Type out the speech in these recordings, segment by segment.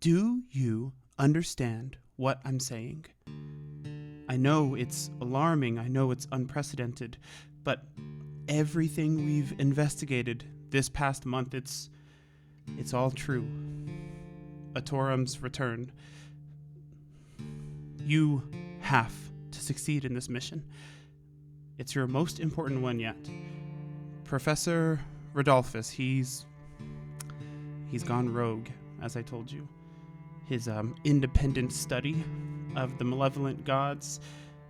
Do you understand what I'm saying? I know it's alarming, I know it's unprecedented, but everything we've investigated this past month, it's all true. Atorum's return. You have to succeed in this mission. It's your most important one yet. Professor Rodolphus, he's gone rogue, as I told you. His independent study of the malevolent gods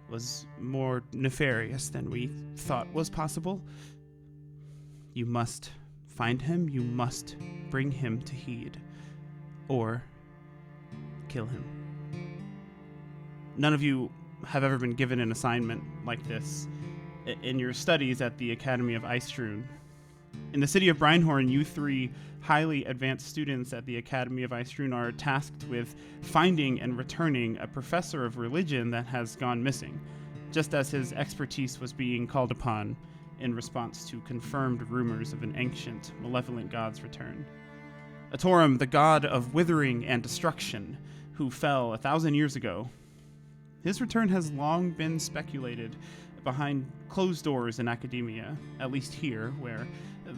was more nefarious than we thought was possible. You must find him, you must bring him to heed, or kill him. None of you have ever been given an assignment like this in your studies at the Academy of Ice-Strewn. In the city of Brinehorn, you three highly advanced students at the Academy of Ice-Strewn are tasked with finding and returning a professor of religion that has gone missing, just as his expertise was being called upon in response to confirmed rumors of an ancient, malevolent god's return. Atorum, the god of withering and destruction, who fell 1,000 years ago, his return has long been speculated behind closed doors in academia, at least here, where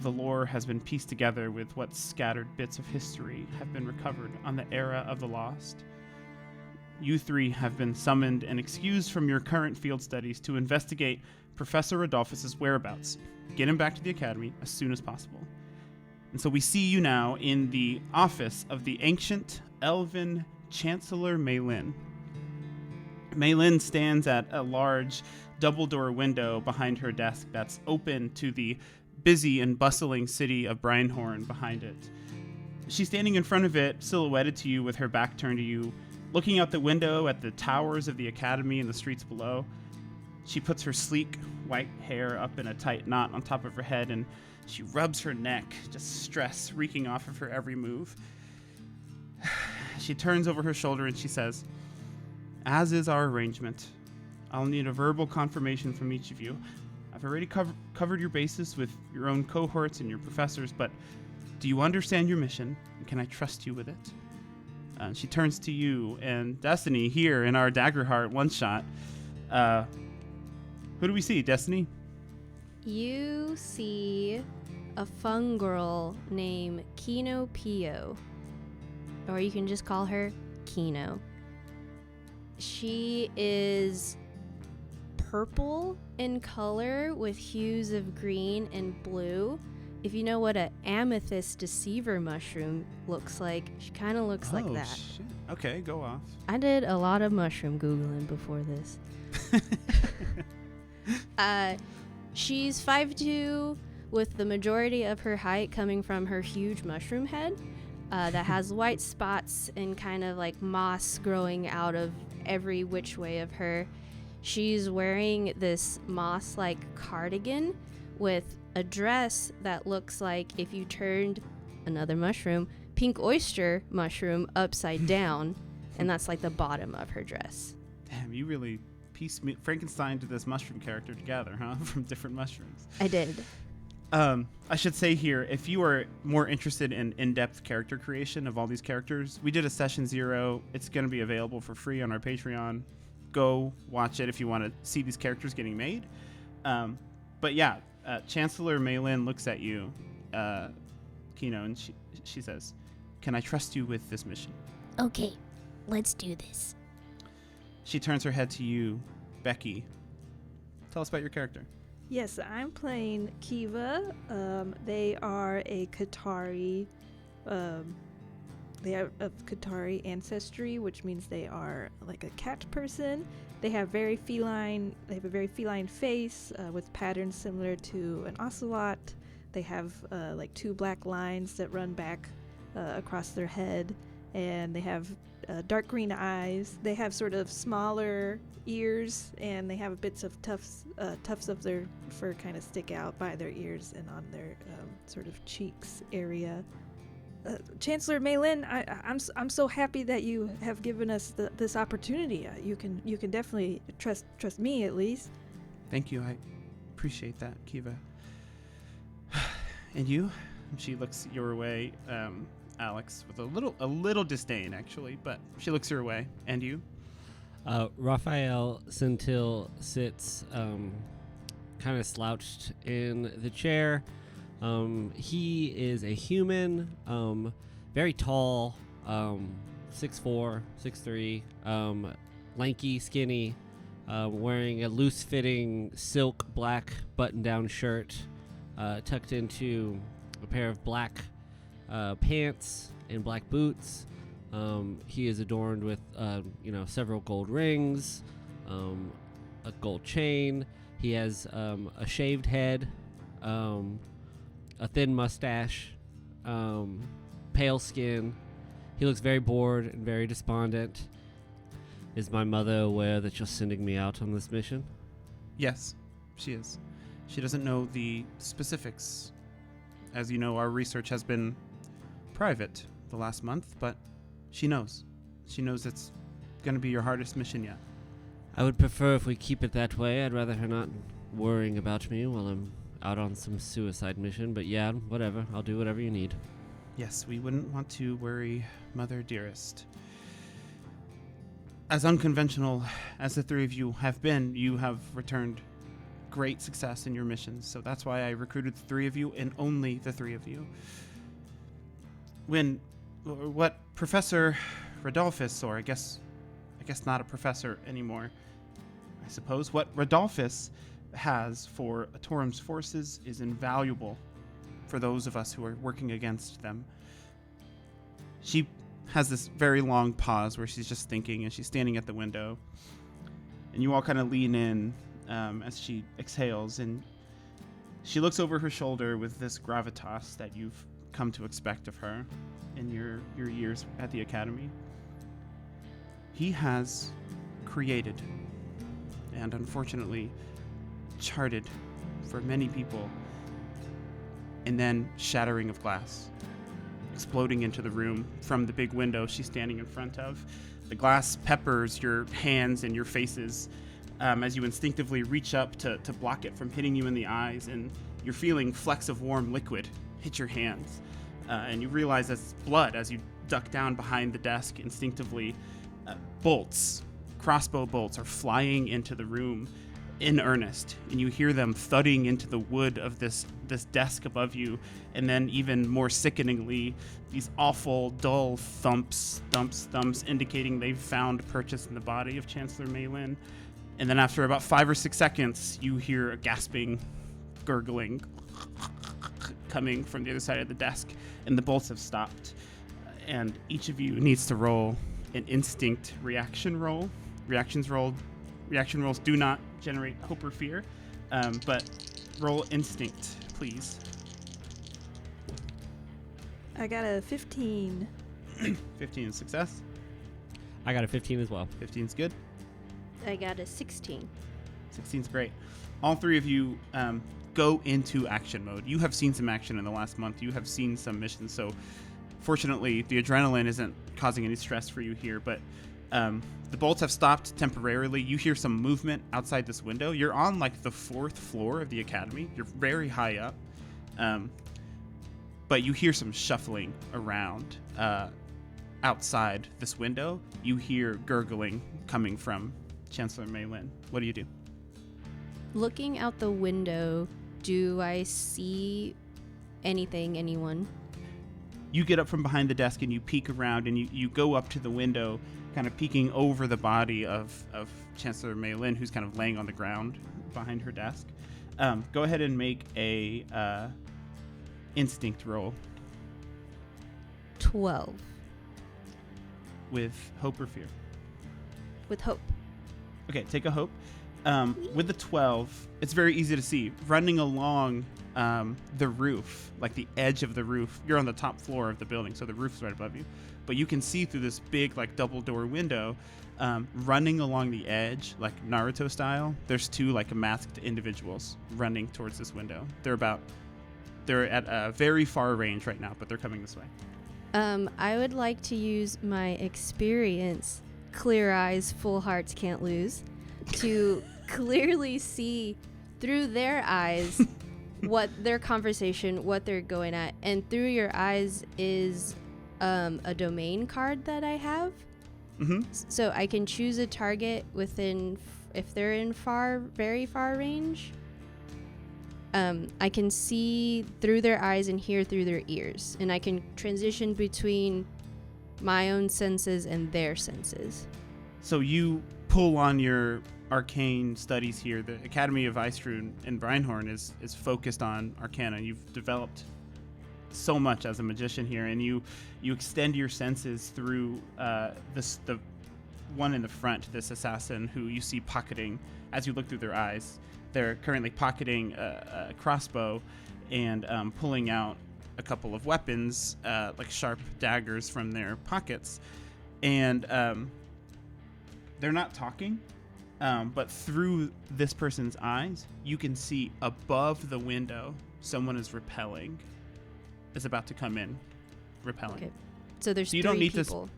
the lore has been pieced together with what scattered bits of history have been recovered on the era of the lost. You three have been summoned and excused from your current field studies to investigate Professor Rodolphus's whereabouts. Get him back to the academy as soon as possible. And so we see you now in the office of the ancient elven Chancellor Maylin. Maylin stands at a large double-door window behind her desk that's open to the busy and bustling city of Brinehorn behind it. She's standing in front of it, silhouetted to you with her back turned to you, looking out the window at the towers of the academy and the streets below. She puts her sleek white hair up in a tight knot on top of her head, and she rubs her neck, just stress reeking off of her every move. She turns over her shoulder and she says, "As is our arrangement, I'll need a verbal confirmation from each of you. I've already covered your bases with your own cohorts and your professors, but do you understand your mission, and can I trust you with it?" She turns to you and Destiny here in our Daggerheart one-shot. Who do we see, Destiny? You see a fun girl named Kino Pio, or you can just call her Kino. She is purple in color with hues of green and blue. If you know what an amethyst deceiver mushroom looks like, she kind of looks like that. Shit. Okay, go off. I did a lot of mushroom Googling before this. She's 5'2", with the majority of her height coming from her huge mushroom head that has white spots and kind of like moss growing out of every which way of her. She's wearing this moss-like cardigan with a dress that looks like if you turned another mushroom, pink oyster mushroom, upside down, and that's like the bottom of her dress. Damn, you really Frankenstein to this mushroom character together, huh? From different mushrooms. I did. I should say here, if you are more interested in in-depth character creation of all these characters, we did a session 0. It's going to be available for free on our Patreon. Go watch it if you want to see these characters getting made. But yeah, Chancellor Maylin looks at you, Kino, and she says, "Can I trust you with this mission?" Okay, let's do this. She turns her head to you, Becky. Tell us about your character. Yes, I'm playing Kiva. They are a Qatari. They are of Qatari ancestry, which means they are like a cat person. They have a very feline face with patterns similar to an ocelot. They have like 2 black lines that run back across their head, and they have dark green eyes. They have sort of smaller ears, and they have bits of tufts of their fur kind of stick out by their ears and on their sort of cheeks area. Chancellor Maylin, I'm so happy that you have given us this opportunity. You can definitely trust me at least. Thank you. I appreciate that, Kiva. And you? She looks your way. Alex with a little disdain, actually, but she looks your way. And you? Raphael Centil sits kind of slouched in the chair. He is a human, very tall, 6'4", 6'3", lanky, skinny, wearing a loose-fitting silk black button-down shirt tucked into a pair of black pants and black boots. He is adorned with, several gold rings, a gold chain. He has a shaved head, a thin mustache, pale skin. He looks very bored and very despondent. Is my mother aware that you're sending me out on this mission? Yes, she is. She doesn't know the specifics. As you know, our research has been private the last month, but she knows. She knows it's going to be your hardest mission yet. I would prefer if we keep it that way. I'd rather her not worrying about me while I'm out on some suicide mission, but yeah, whatever. I'll do whatever you need. Yes, we wouldn't want to worry Mother Dearest. As unconventional as the three of you have been, you have returned great success in your missions, so that's why I recruited the three of you, and only the three of you. What Professor Rodolphus, or I guess not a professor anymore, I suppose, what Rodolphus has for Atorum's forces is invaluable for those of us who are working against them. She has this very long pause where she's just thinking, and she's standing at the window, and you all kind of lean in as she exhales, and she looks over her shoulder with this gravitas that you've come to expect of her in your years at the academy. He has created and unfortunately charted for many people, and then shattering of glass, exploding into the room from the big window she's standing in front of. The glass peppers your hands and your faces as you instinctively reach up to block it from hitting you in the eyes, and you're feeling flecks of warm liquid hit your hands. And you realize that's blood as you duck down behind the desk instinctively. Crossbow bolts are flying into the room in earnest, and you hear them thudding into the wood of this desk above you, and then even more sickeningly, these awful, dull thumps, indicating they've found purchase in the body of Chancellor Malin. And then after about 5 or 6 seconds, you hear a gasping, gurgling coming from the other side of the desk, and the bolts have stopped. And each of you needs to roll an instinct reaction roll. Reaction rolls do not generate hope or fear, but roll instinct, please. I got a 15. 15 is success. I got a 15 as well. 15 is good. I got a 16. 16 is great. All three of you go into action mode. You have seen some action in the last month. You have seen some missions, so fortunately the adrenaline isn't causing any stress for you here, but the bolts have stopped temporarily. You hear some movement outside this window. You're on like the 4th floor of the academy. You're very high up, but you hear some shuffling around outside this window. You hear gurgling coming from Chancellor Malin. What do you do? Looking out the window, do I see anyone? You get up from behind the desk and you peek around, and you go up to the window, kind of peeking over the body of Chancellor Malin, who's kind of laying on the ground behind her desk. Go ahead and make a instinct roll. 12. With hope or fear? With hope. Okay, take a hope. With the 12, it's very easy to see. Running along the roof, like the edge of the roof, you're on the top floor of the building, so the roof's right above you. But you can see through this big, like, double door window, running along the edge, like Naruto style, there's 2, like, masked individuals running towards this window. They're at a very far range right now, but they're coming this way. I would like to use my experience, clear eyes, full hearts can't lose, to clearly see through their eyes what their conversation, what they're going at. And through your eyes is a domain card that I have. Mm-hmm. So I can choose a target within, if they're in very far range. I can see through their eyes and hear through their ears, and I can transition between my own senses and their senses. So you pull on your arcane studies here. The Academy of Ice-Rune in Brinehorn is focused on arcana. You've developed so much as a magician here, and you extend your senses through the one in the front, this assassin who you see pocketing as you look through their eyes. They're currently pocketing a crossbow and pulling out a couple of weapons, like sharp daggers from their pockets, and they're not talking, but through this person's eyes you can see above the window someone is repelling. Is about to come in, repelling. Okay. So there's So you three don't need people.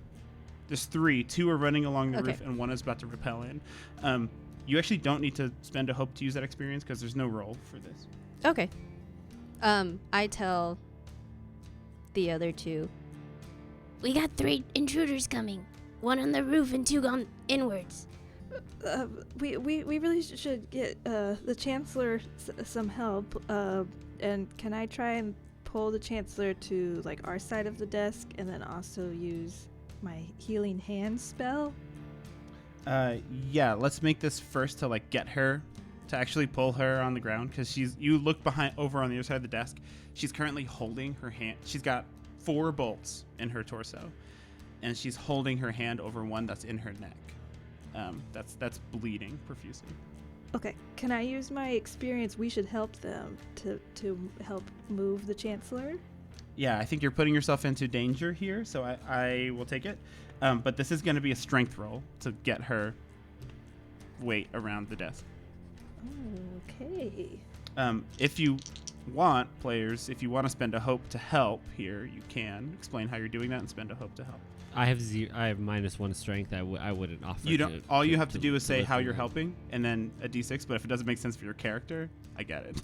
There's three. Two are running along the Okay. roof, and one is about to repel in. You actually don't need to spend a hope to use that experience because there's no roll for this. Okay. I tell the other two. We got 3 intruders coming. 1 on the roof and 2 gone inwards. We really should get the Chancellor some help. And can I try and pull the Chancellor to like our side of the desk, and then also use my healing hand spell? Yeah, let's make this first to like get her to actually pull her on the ground, because you look over on the other side of the desk. She's currently holding her hand. She's got 4 bolts in her torso, and she's holding her hand over one that's in her neck. That's bleeding profusely. Okay, can I use my experience? We should help them to help move the Chancellor. Yeah, I think you're putting yourself into danger here, so I will take it. But this is going to be a strength roll to get her weight around the desk. Okay. If you want, players, if you want to spend a hope to help here, you can explain how you're doing that and spend a hope to help. I have -1 strength. I wouldn't offer. You don't. All you have to do is say lift how them you're up. helping, and then a d6. But if it doesn't make sense for your character, I get it.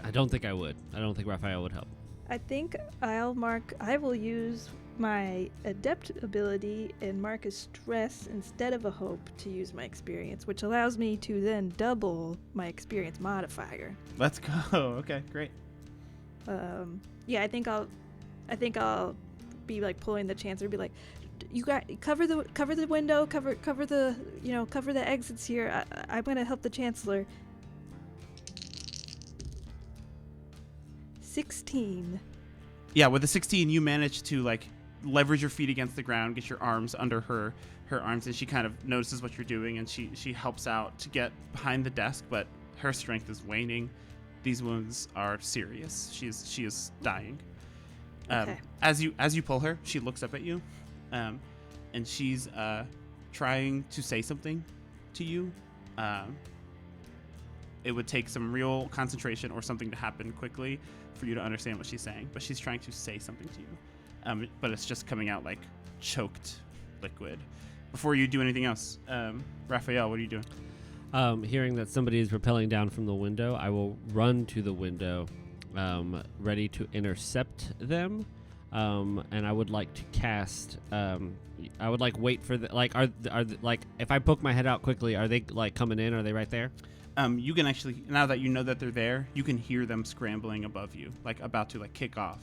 I don't think I would. I don't think Raphael would help. I think I will use my adept ability and mark a stress instead of a hope to use my experience, which allows me to then double my experience modifier. Let's go. Okay, great. Yeah, I think I'll be like pulling the Chancellor, be like, you got cover the window, cover the exits here. I'm gonna help the Chancellor. 16. Yeah, with a 16, you manage to like leverage your feet against the ground, get your arms under her arms, and she kind of notices what you're doing, and she helps out to get behind the desk, but her strength is waning. These wounds are serious. She is dying. Okay. As you pull her, she looks up at you, and she's trying to say something to you. It would take some real concentration or something to happen quickly for you to understand what she's saying, but she's trying to say something to you. But it's just coming out like choked liquid. Before you do anything else, Raphael, what are you doing? Hearing that somebody is rappelling down from the window, I will run to the window, ready to intercept them. And I would like to cast. I would like wait for the like. Are like if I poke my head out quickly, are they like coming in? Are they right there? You can actually, now that you know that they're there, you can hear them scrambling above you, like about to like kick off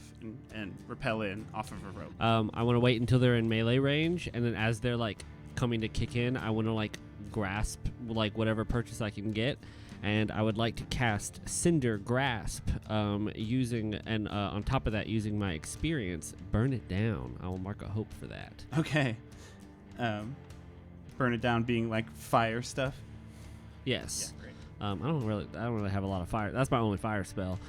and rappel in off of a rope. I want to wait until they're in melee range, and then as they're like coming to kick in, I want to like grasp like whatever purchase I can get, and I would like to cast Cinder Grasp, using and on top of that, using my experience, Burn It Down. I will mark a hope for that. Okay. Burn it down being like fire stuff. Yes. Yeah, great. I don't really have a lot of fire. That's my only fire spell.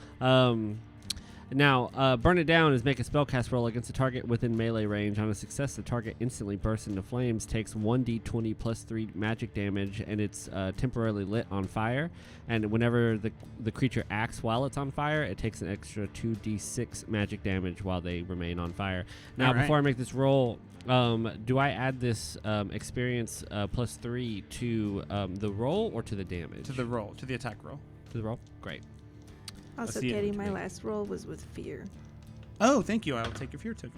Now, Burn It Down is make a spellcast roll against a target within melee range. On a success, the target instantly bursts into flames, takes 1d20 plus 3 magic damage, and it's temporarily lit on fire. And whenever the creature acts while it's on fire, it takes an extra 2d6 magic damage while they remain on fire. Now, All right. before I make this roll, do I add this experience plus 3 to the roll or to the damage? To the roll, to the attack roll. To the roll? Great. Also, see it Katie, my between. last roll was with fear. Oh, thank you. I will take a fear token.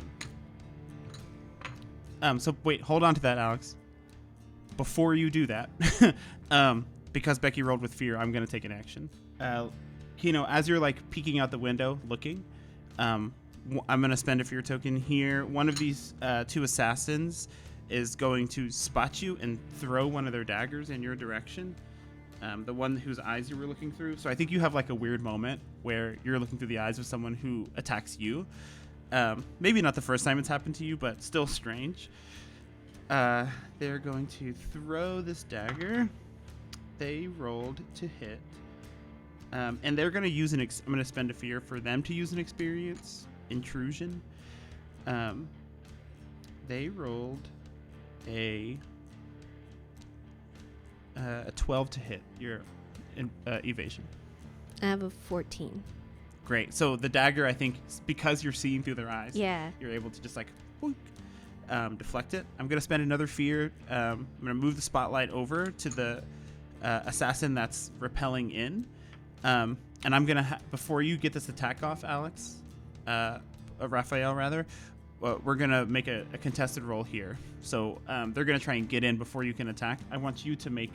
So wait, hold on to that, Alex. Before you do that, because Becky rolled with fear, I'm gonna take an action. Kino, as you're like peeking out the window, looking, I'm gonna spend a fear token here. One of these 2 assassins is going to spot you and throw one of their daggers in your direction. The one whose eyes you were looking through. So I think you have like a weird moment where you're looking through the eyes of someone who attacks you. Maybe not the first time it's happened to you, but still strange. They're going to throw this dagger. They rolled to hit. And they're going to use I'm going to spend a fear for them to use an experience. Intrusion. They rolled a 12 to hit your evasion. I have a 14. Great. So the dagger, I think, because you're seeing through their eyes, Yeah. you're able to just like deflect it. I'm going to spend another fear. I'm going to move the spotlight over to the assassin that's repelling in. And I'm going to, before you get this attack off, Alex, Raphael rather, we're going to make a contested roll here. So they're going to try and get in before you can attack. I want you to make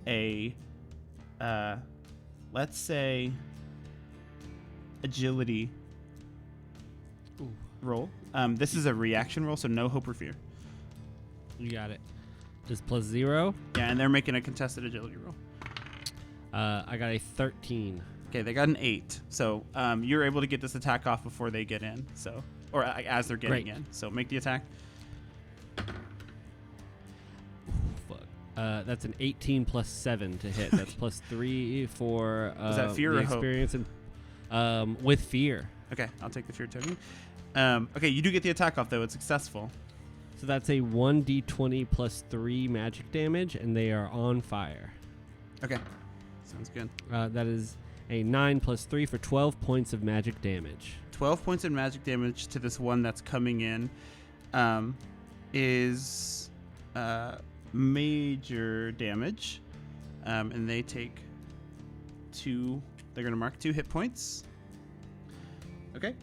a, let's say, agility roll. This is a reaction roll, so no hope or fear. You got it. Just +0. Yeah, and they're making a contested agility roll. I got a 13. Okay, they got an 8. So you're able to get this attack off before they get in. So, or as they're getting in. So make the attack. Fuck. That's an 18 +7 to hit. That's +3 for Is that fear the or hope? experience and with fear. Okay, I'll take the fear token. Okay, you do get the attack off though. It's successful. So that's a 1d20 +3 magic damage, and they are on fire. Okay, sounds good. That is a 9 +3 for 12 points of magic damage. 12 points of magic damage to this one that's coming in is major damage. And they take 2. They're going to mark 2 hit points. Okay.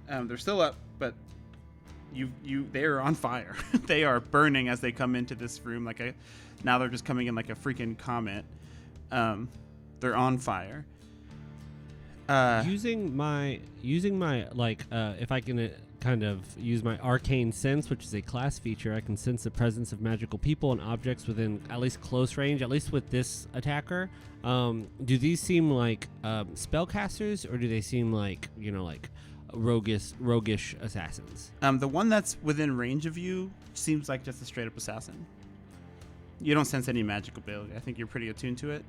They're still up, but they are on fire. They are burning as they come into this room now they're just coming in like a freaking comet. They're on fire. Using my if I can kind of use my arcane sense, which is a class feature, I can sense the presence of magical people and objects within at least close range, at least with this attacker. Do these seem like spellcasters, or do they seem like, like roguish assassins? The one that's within range of you seems like just a straight up assassin. You don't sense any magical ability. I think you're pretty attuned to it.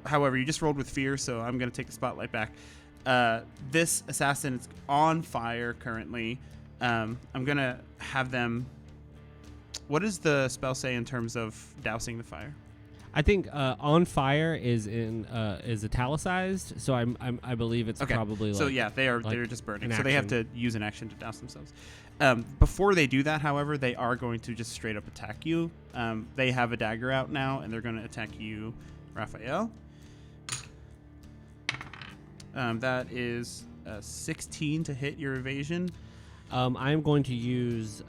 However, you just rolled with fear, so I'm going to take the spotlight back. This assassin is on fire currently. I'm going to have them... What does the spell say in terms of dousing the fire? I think on fire is italicized, so I believe it's probably so yeah, they're just burning, so they have to use an action to douse themselves. Before they do that, however, they are going to just straight up attack you. They have a dagger out now, and they're going to attack you, Raphael. That is 16 to hit your evasion. I'm going to use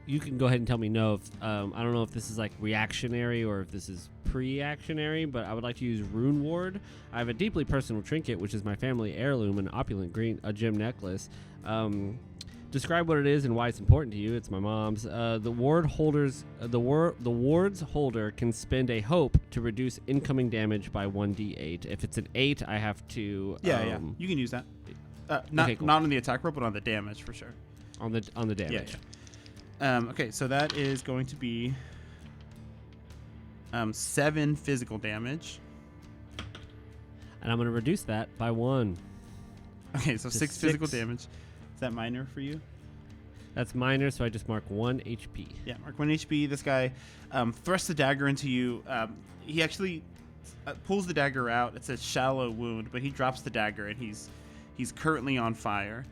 you can go ahead and tell me no. If, I don't know if this is like reactionary or if this is pre-actionary, but I would like to use Rune Ward. I have a deeply personal trinket, which is my family heirloom, an opulent green gem necklace. Describe what it is and why it's important to you. It's my mom's. The ward's holder can spend a hope to reduce incoming damage by 1d8. If it's an 8, I have to. Yeah, you can use that. Not on the attack roll, but on the damage for sure. On the damage. Yeah. Okay, so that is going to be 7 physical damage. And I'm going to reduce that by 1. Okay, so 6 physical damage. Is that minor for you? That's minor, so I just mark 1 HP. Yeah, mark 1 HP. This guy thrusts the dagger into you. He actually pulls the dagger out. It's a shallow wound, but he drops the dagger, and he's currently on fire.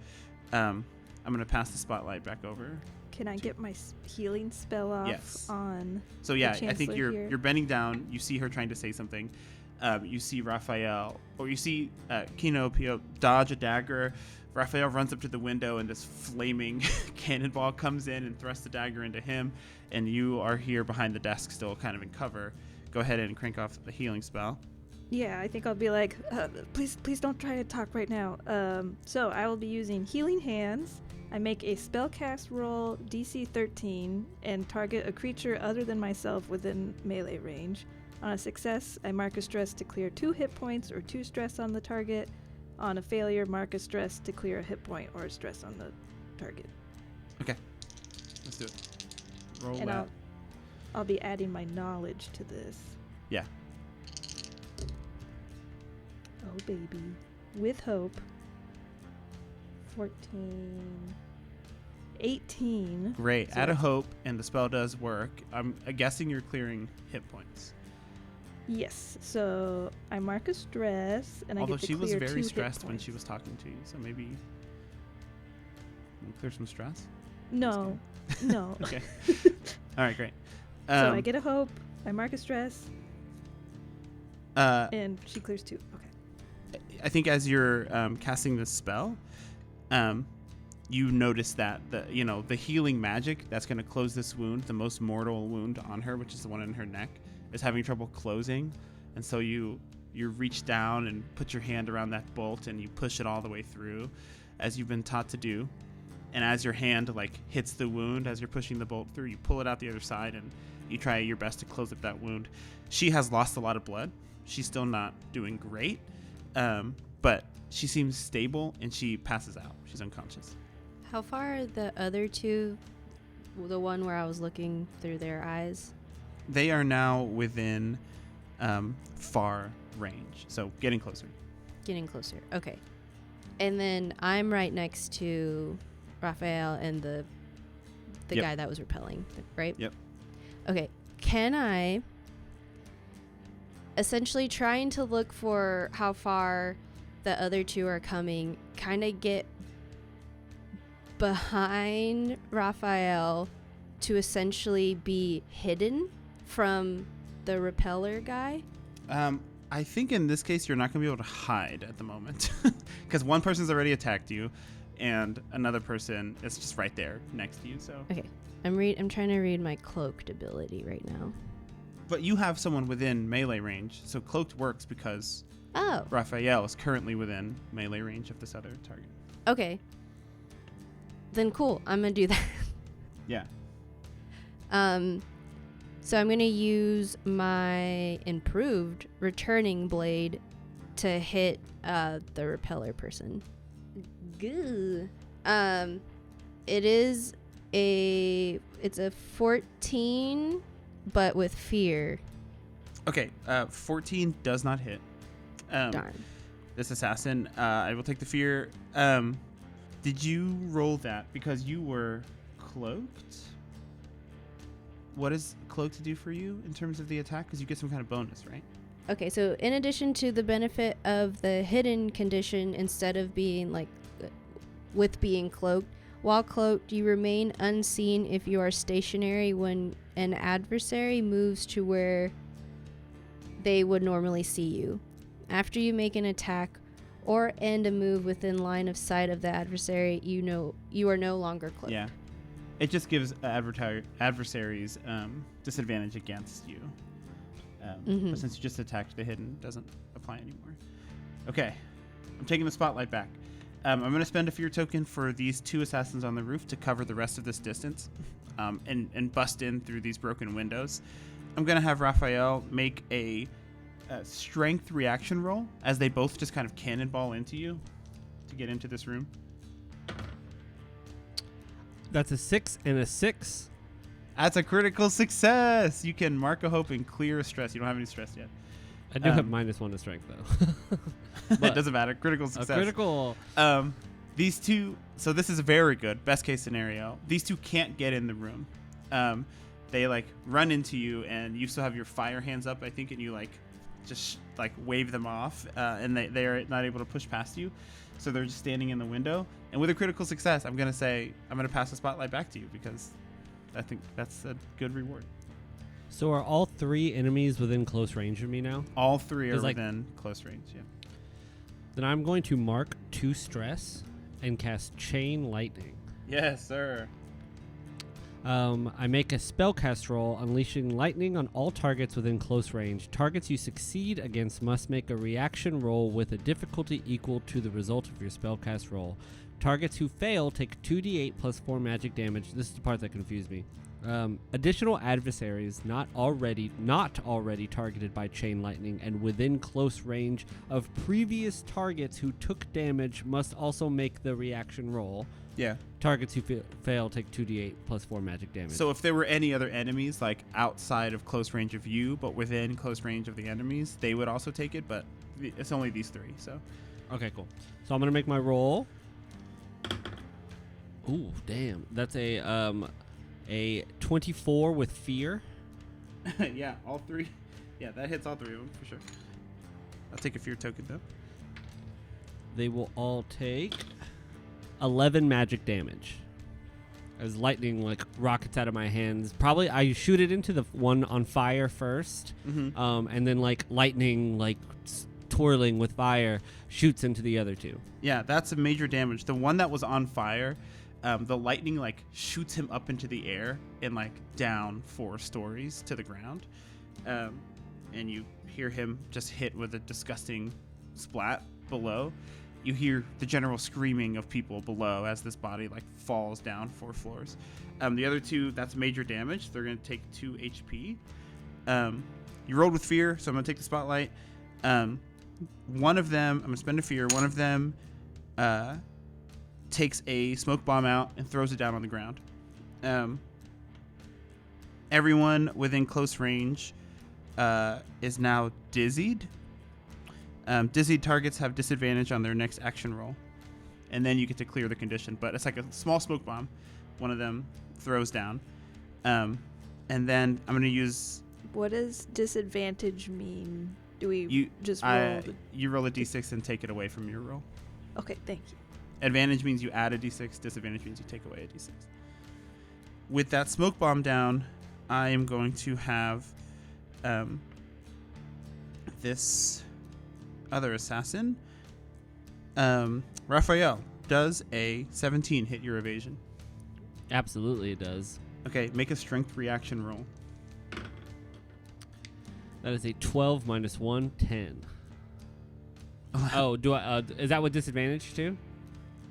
I'm going to pass the spotlight back over. Can I get my healing spell off? Yes. On so yeah, the I think Chancellor you're bending down. You see her trying to say something. You see Raphael, or you see Kino Pio dodge a dagger, Raphael runs up to the window, and this flaming cannonball comes in and thrusts the dagger into him. And you are here behind the desk, still kind of in cover. Go ahead and crank off the healing spell. Yeah, I think I'll be like, please don't try to talk right now. So I will be using Healing Hands. I make a spellcast roll DC 13 and target a creature other than myself within melee range. On a success, I mark a stress to clear 2 hit points or 2 stress on the target. On a failure, mark a stress to clear a hit point or a stress on the target. Okay. Let's do it. Roll And that. I'll be adding my knowledge to this. Yeah. Oh, baby. With hope. 14. 18. Great. So Add a that's- hope, and the spell does work. I'm guessing you're clearing hit points. Yes. So I mark a stress, and Although I get to she was clear very 2 hit stressed when points. she was talking to you, so maybe you clear some stress? No. No. Okay. All right, great. So I get a hope, I mark a stress, uh, and she clears 2. Okay. I think as you're casting this spell, you notice that the healing magic that's going to close this wound, the most mortal wound on her, which is the one in her neck, is having trouble closing, and so you reach down and put your hand around that bolt and you push it all the way through, as you've been taught to do. And as your hand hits the wound, as you're pushing the bolt through, you pull it out the other side and you try your best to close up that wound. She has lost a lot of blood. She's still not doing great, but she seems stable and she passes out. She's unconscious. How far are the other two? The one where I was looking through their eyes. They are now within far range, so getting closer. Getting closer. Okay. And then I'm right next to Raphael and the Yep. guy that was repelling, right? Yep. Okay. Can I essentially trying to look for how far the other two are coming, kind of get behind Raphael to essentially be hidden from the repeller guy? I think in this case you're not going to be able to hide at the moment because one person's already attacked you and another person is just right there next to you. So, Okay. I'm trying to read my cloaked ability right now. but you have someone within melee range, so cloaked works because Oh, Raphael is currently within melee range of this other target. okay. Then cool. I'm gonna do that. Yeah. So I'm gonna use my improved returning blade to hit the repeller person. Goo. It's a 14, but with fear. Okay. 14 does not hit. Darn. This assassin. I will take the fear. Did you roll that because you were cloaked? What does cloaked do for you in terms of the attack? Because you get some kind of bonus, right? Okay, so in addition to the benefit of the hidden condition, instead of being with being cloaked, while cloaked, you remain unseen if you are stationary when an adversary moves to where they would normally see you. After you make an attack or end a move within line of sight of the adversary, you are no longer cloaked. Yeah. It just gives adversaries disadvantage against you. Mhm. But since you just attacked, the hidden doesn't apply anymore. Okay. I'm taking the spotlight back. I'm going to spend a fear token for these 2 assassins on the roof to cover the rest of this distance and bust in through these broken windows. I'm going to have Raphael make a strength reaction roll as they both just kind of cannonball into you to get into this room. That's a 6 and a 6. That's a critical success. You can mark a hope and clear a stress. You don't have any stress yet. I do have -1 to strength though. It doesn't matter. Critical A success. critical. These two. So this is a very good best case scenario. These two can't get in the room. They run into you, and you still have your fire hands up, I think, and you just wave them off, and they are not able to push past you. So they're just standing in the window. And with a critical success, I'm gonna pass the spotlight back to you because I think that's a good reward. So are all 3 enemies within close range of me now? All 3 are There's, within close range. Yeah. Then I'm going to mark 2 stress and cast Chain Lightning. Yes, sir. I make a spellcast roll, unleashing lightning on all targets within close range. Targets you succeed against must make a reaction roll with a difficulty equal to the result of your spellcast roll. Targets who fail take 2d8 plus 4 magic damage. This is the part that confused me. Additional adversaries not already targeted by chain lightning and within close range of previous targets who took damage must also make the reaction roll. Yeah. Targets who fail take 2d8 plus 4 magic damage. So if there were any other enemies, like outside of close range of you, but within close range of the enemies, they would also take it, but it's only these three, so. Okay, cool. So I'm going to make my roll. Ooh, damn. That's a 24 with fear. Yeah, all three. Yeah, that hits all three of them, for sure. I'll take a fear token, though. They will all take 11 magic damage as lightning like rockets out of my hands. Probably I shoot it into the one on fire first, and then like lightning like twirling with fire shoots into the other two. Yeah, that's a major damage. The one that was on fire, the lightning like shoots him up into the air and like down 4 stories to the ground, and you hear him just hit with a disgusting splat below. You hear the general screaming of people below as this body like falls down 4 floors. The other two, that's major damage. They're going to take 2 HP. You rolled with fear, so I'm going to take the spotlight. One of them, I'm going to spend a fear. One of them takes a smoke bomb out and throws it down on the ground. Everyone within close range is now dizzied. Dizzied targets have disadvantage on their next action roll, and then you get to clear the condition. But it's like a small smoke bomb. One of them throws down, and then I'm going to use. What does disadvantage mean? Do we You roll? You roll a d6 and take it away from your roll. Okay, thank you. Advantage means you add a d6. Disadvantage means you take away a d6. With that smoke bomb down, I am going to have this other assassin, Raphael, does a 17 hit your evasion? Absolutely it does. Okay, make a strength reaction roll. That is a 12 minus 1, 10. Oh, do I? Is that with disadvantage too?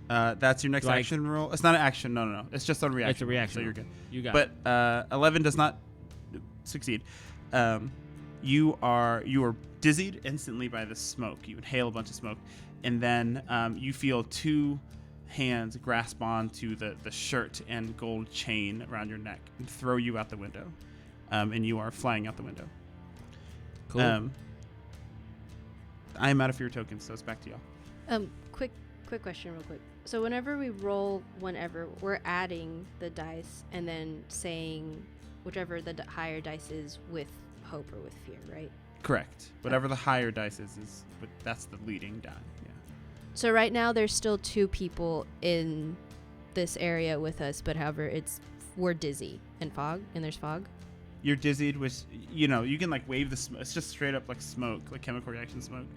That's your next action roll. It's not an action. No. It's just a reaction. It's a reaction. So you're good. You got but, it. But 11 does not succeed. You are dizzied instantly by the smoke. You inhale a bunch of smoke, and then you feel 2 hands grasp onto the shirt and gold chain around your neck and throw you out the window, and you are flying out the window. Cool. I am out of fear tokens, so it's back to y'all. Quick question real quick. So whenever we roll we're adding the dice and then saying whichever the higher dice is with hope or with fear, right? Correct. Whatever the higher dice is but that's the leading die. Yeah. So right now there's still 2 people in this area with us, but however we're dizzy and there's fog. You're dizzied with, you can like wave the smoke. It's just straight up like smoke, like chemical reaction smoke.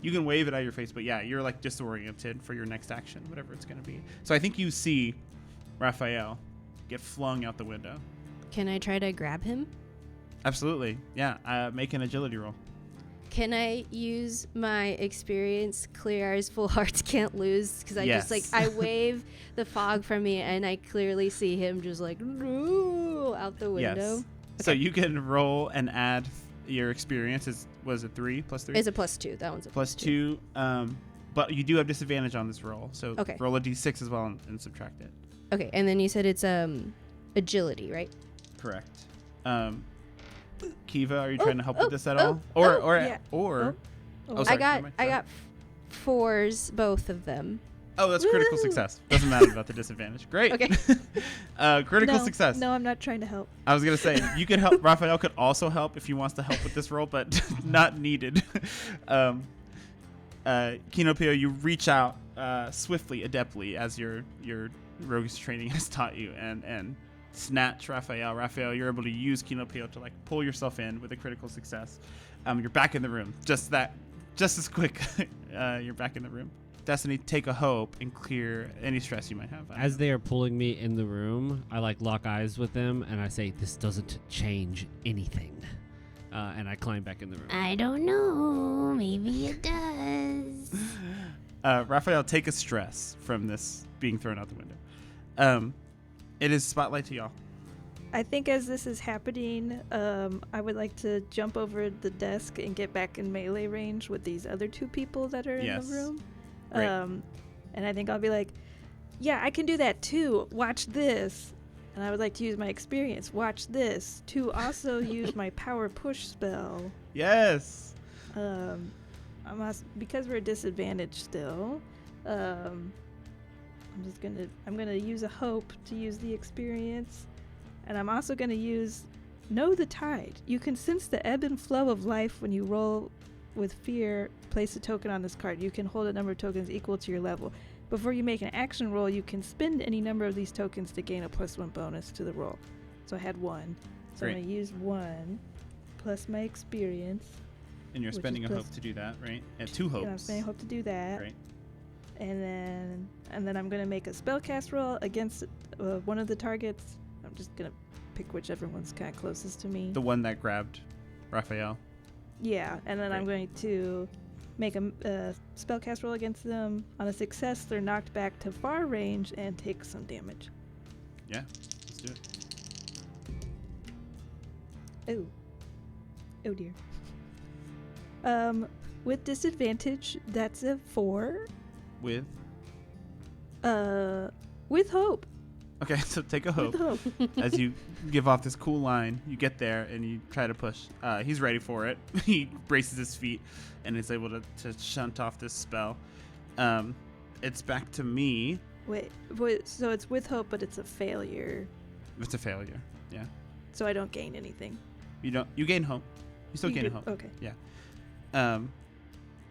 You can wave it out of your face, but yeah, you're like disoriented for your next action, whatever it's going to be. So I think you see Raphael get flung out the window. Can I try to grab him? Absolutely. Yeah. Make an agility roll. Can I use my experience, clear eyes, full hearts, can't lose? Because I wave the fog from me and I clearly see him just like out the window. Yes. Okay. So you can roll and add your experience. Was it 3 plus 3? It's a +2. That one's a +2. But you do have disadvantage on this roll. So roll a d6 as well and subtract it. Okay. And then you said it's agility, right? Correct. Kiva, are you trying to help with this at all? I got 4s, both of them. Oh, that's critical success. Doesn't matter about the disadvantage. Great. Okay. Critical success. No, I'm not trying to help. I was gonna say you could help. Raphael could also help if he wants to help with this roll, but not needed. Kinopio, you reach out swiftly, adeptly, as your roguish training has taught you, and snatch Raphael. Raphael, you're able to use Kinopio to like pull yourself in with a critical success. You're back in the room. Just as quick. You're back in the room. Destiny, take a hope and clear any stress you might have. As they are pulling me in the room, I like lock eyes with them and I say, "This doesn't change anything." And I climb back in the room. I don't know. Maybe it does. Raphael, take a stress from this being thrown out the window. It is spotlight to y'all. I think as this is happening, I would like to jump over the desk and get back in melee range with these other two people that are in the room. Great. And I think I'll be like, yeah, I can do that too. Watch this. And I would like to use my experience. Watch this to also use my power push spell. Yes. Because we're disadvantaged still. I'm gonna use a hope to use the experience. And I'm also going to use Know the Tide. You can sense the ebb and flow of life when you roll with fear. Place a token on this card. You can hold a number of tokens equal to your level. Before you make an action roll, you can spend any number of these tokens to gain a +1 bonus to the roll. So I had 1. So Great. I'm going to use 1 plus my experience. And you're Which spending is a plus- hope to do that, right? And 2 hopes. And I'm spending hope to do that. Great. And then I'm going to make a spellcast roll against one of the targets. I'm just going to pick whichever one's kind of closest to me. The one that grabbed Raphael. Yeah, and then I'm going to make a spellcast roll against them. On a success, they're knocked back to far range and take some damage. Yeah, let's do it. Oh dear. With disadvantage, that's a 4. With? With hope. Okay, so take a hope. With hope. As you give off this cool line, you get there and you try to push. He's ready for it. He braces his feet and is able to shunt off this spell. It's back to me. Wait, so it's with hope, but it's a failure. It's a failure. Yeah. So I don't gain anything. You gain hope. You still You gain do- hope. Okay.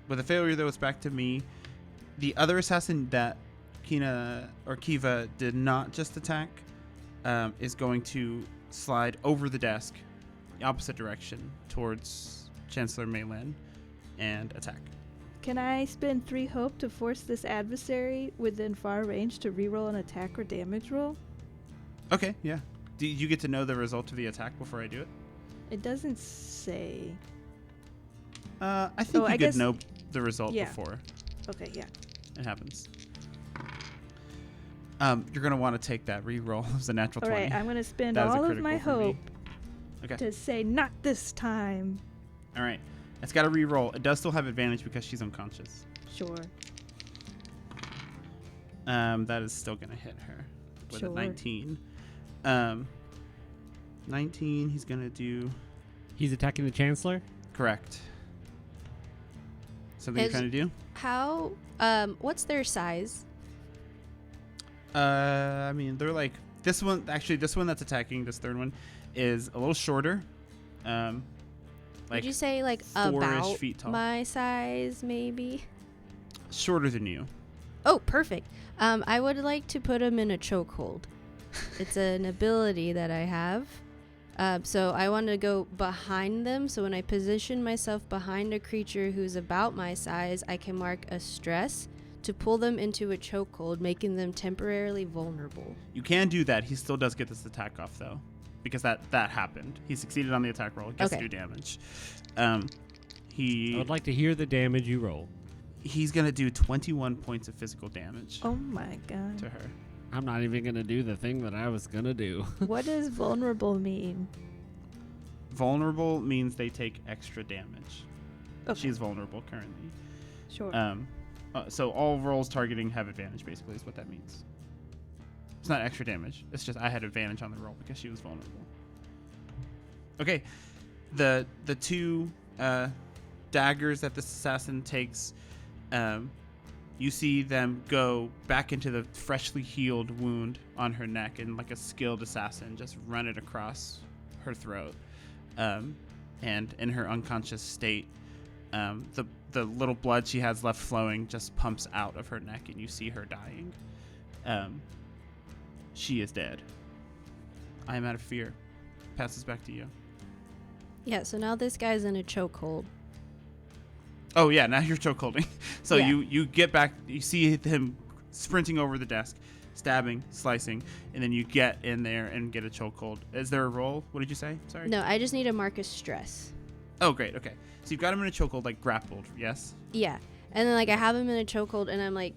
With a failure, though, it's back to me. The other assassin that Kiva did not just attack is going to slide over the desk, the opposite direction, towards Chancellor Maylan, and attack. Can I spend 3 hope to force this adversary within far range to reroll an attack or damage roll? Okay, yeah. Do you get to know the result of the attack before I do it? It doesn't say. I think I you could guess- know the result yeah. before Okay, yeah. it happens. You're going to want to take that re-roll as a natural All 20. right, I'm going to spend That is a all of critical my for me. hope Okay. to say not this time. All right. It's got a re-roll. It does still have advantage because she's unconscious. Sure. That is still going to hit her with a Sure. 19. 19, he's going to do... He's attacking the Chancellor? Correct. Something you're Is- trying to do? How? What's their size? I mean, they're like... This one that's attacking, this third one, is a little shorter. Like Would you say like 4-ish about feet tall. my size, maybe? Shorter than you. Oh, perfect. I would like to put him in a chokehold. It's an ability that I have. So I want to go behind them. So when I position myself behind a creature who's about my size, I can mark a stress to pull them into a chokehold, making them temporarily vulnerable. You can do that. He still does get this attack off, though, because that happened. He succeeded on the attack roll. Gets Okay. to do damage. I would like to hear the damage you roll. He's going to do 21 points of physical damage Oh my god. to her. I'm not even going to do the thing that I was going to do. What does vulnerable mean? Vulnerable means they take extra damage. Okay. She's vulnerable currently. Sure. So all rolls targeting have advantage, basically, is what that means. It's not extra damage. It's just I had advantage on the roll because she was vulnerable. Okay. The two daggers that this assassin takes, you see them go back into the freshly healed wound on her neck, and like a skilled assassin just run it across her throat. And in her unconscious state, the little blood she has left flowing just pumps out of her neck, and you see her dying. She is dead. I am out of fear. Passes back to you. Yeah, so now this guy's in a chokehold. Oh yeah, now you're chokeholding. So Yeah. you get back. You see him sprinting over the desk, stabbing, slicing, and then you get in there and get a chokehold. Is there a roll? What did you say? Sorry. No, I just need a mark of stress. Oh great. Okay. So you've got him in a chokehold, like grappled. Yes. Yeah. And then like I have him in a chokehold and I'm like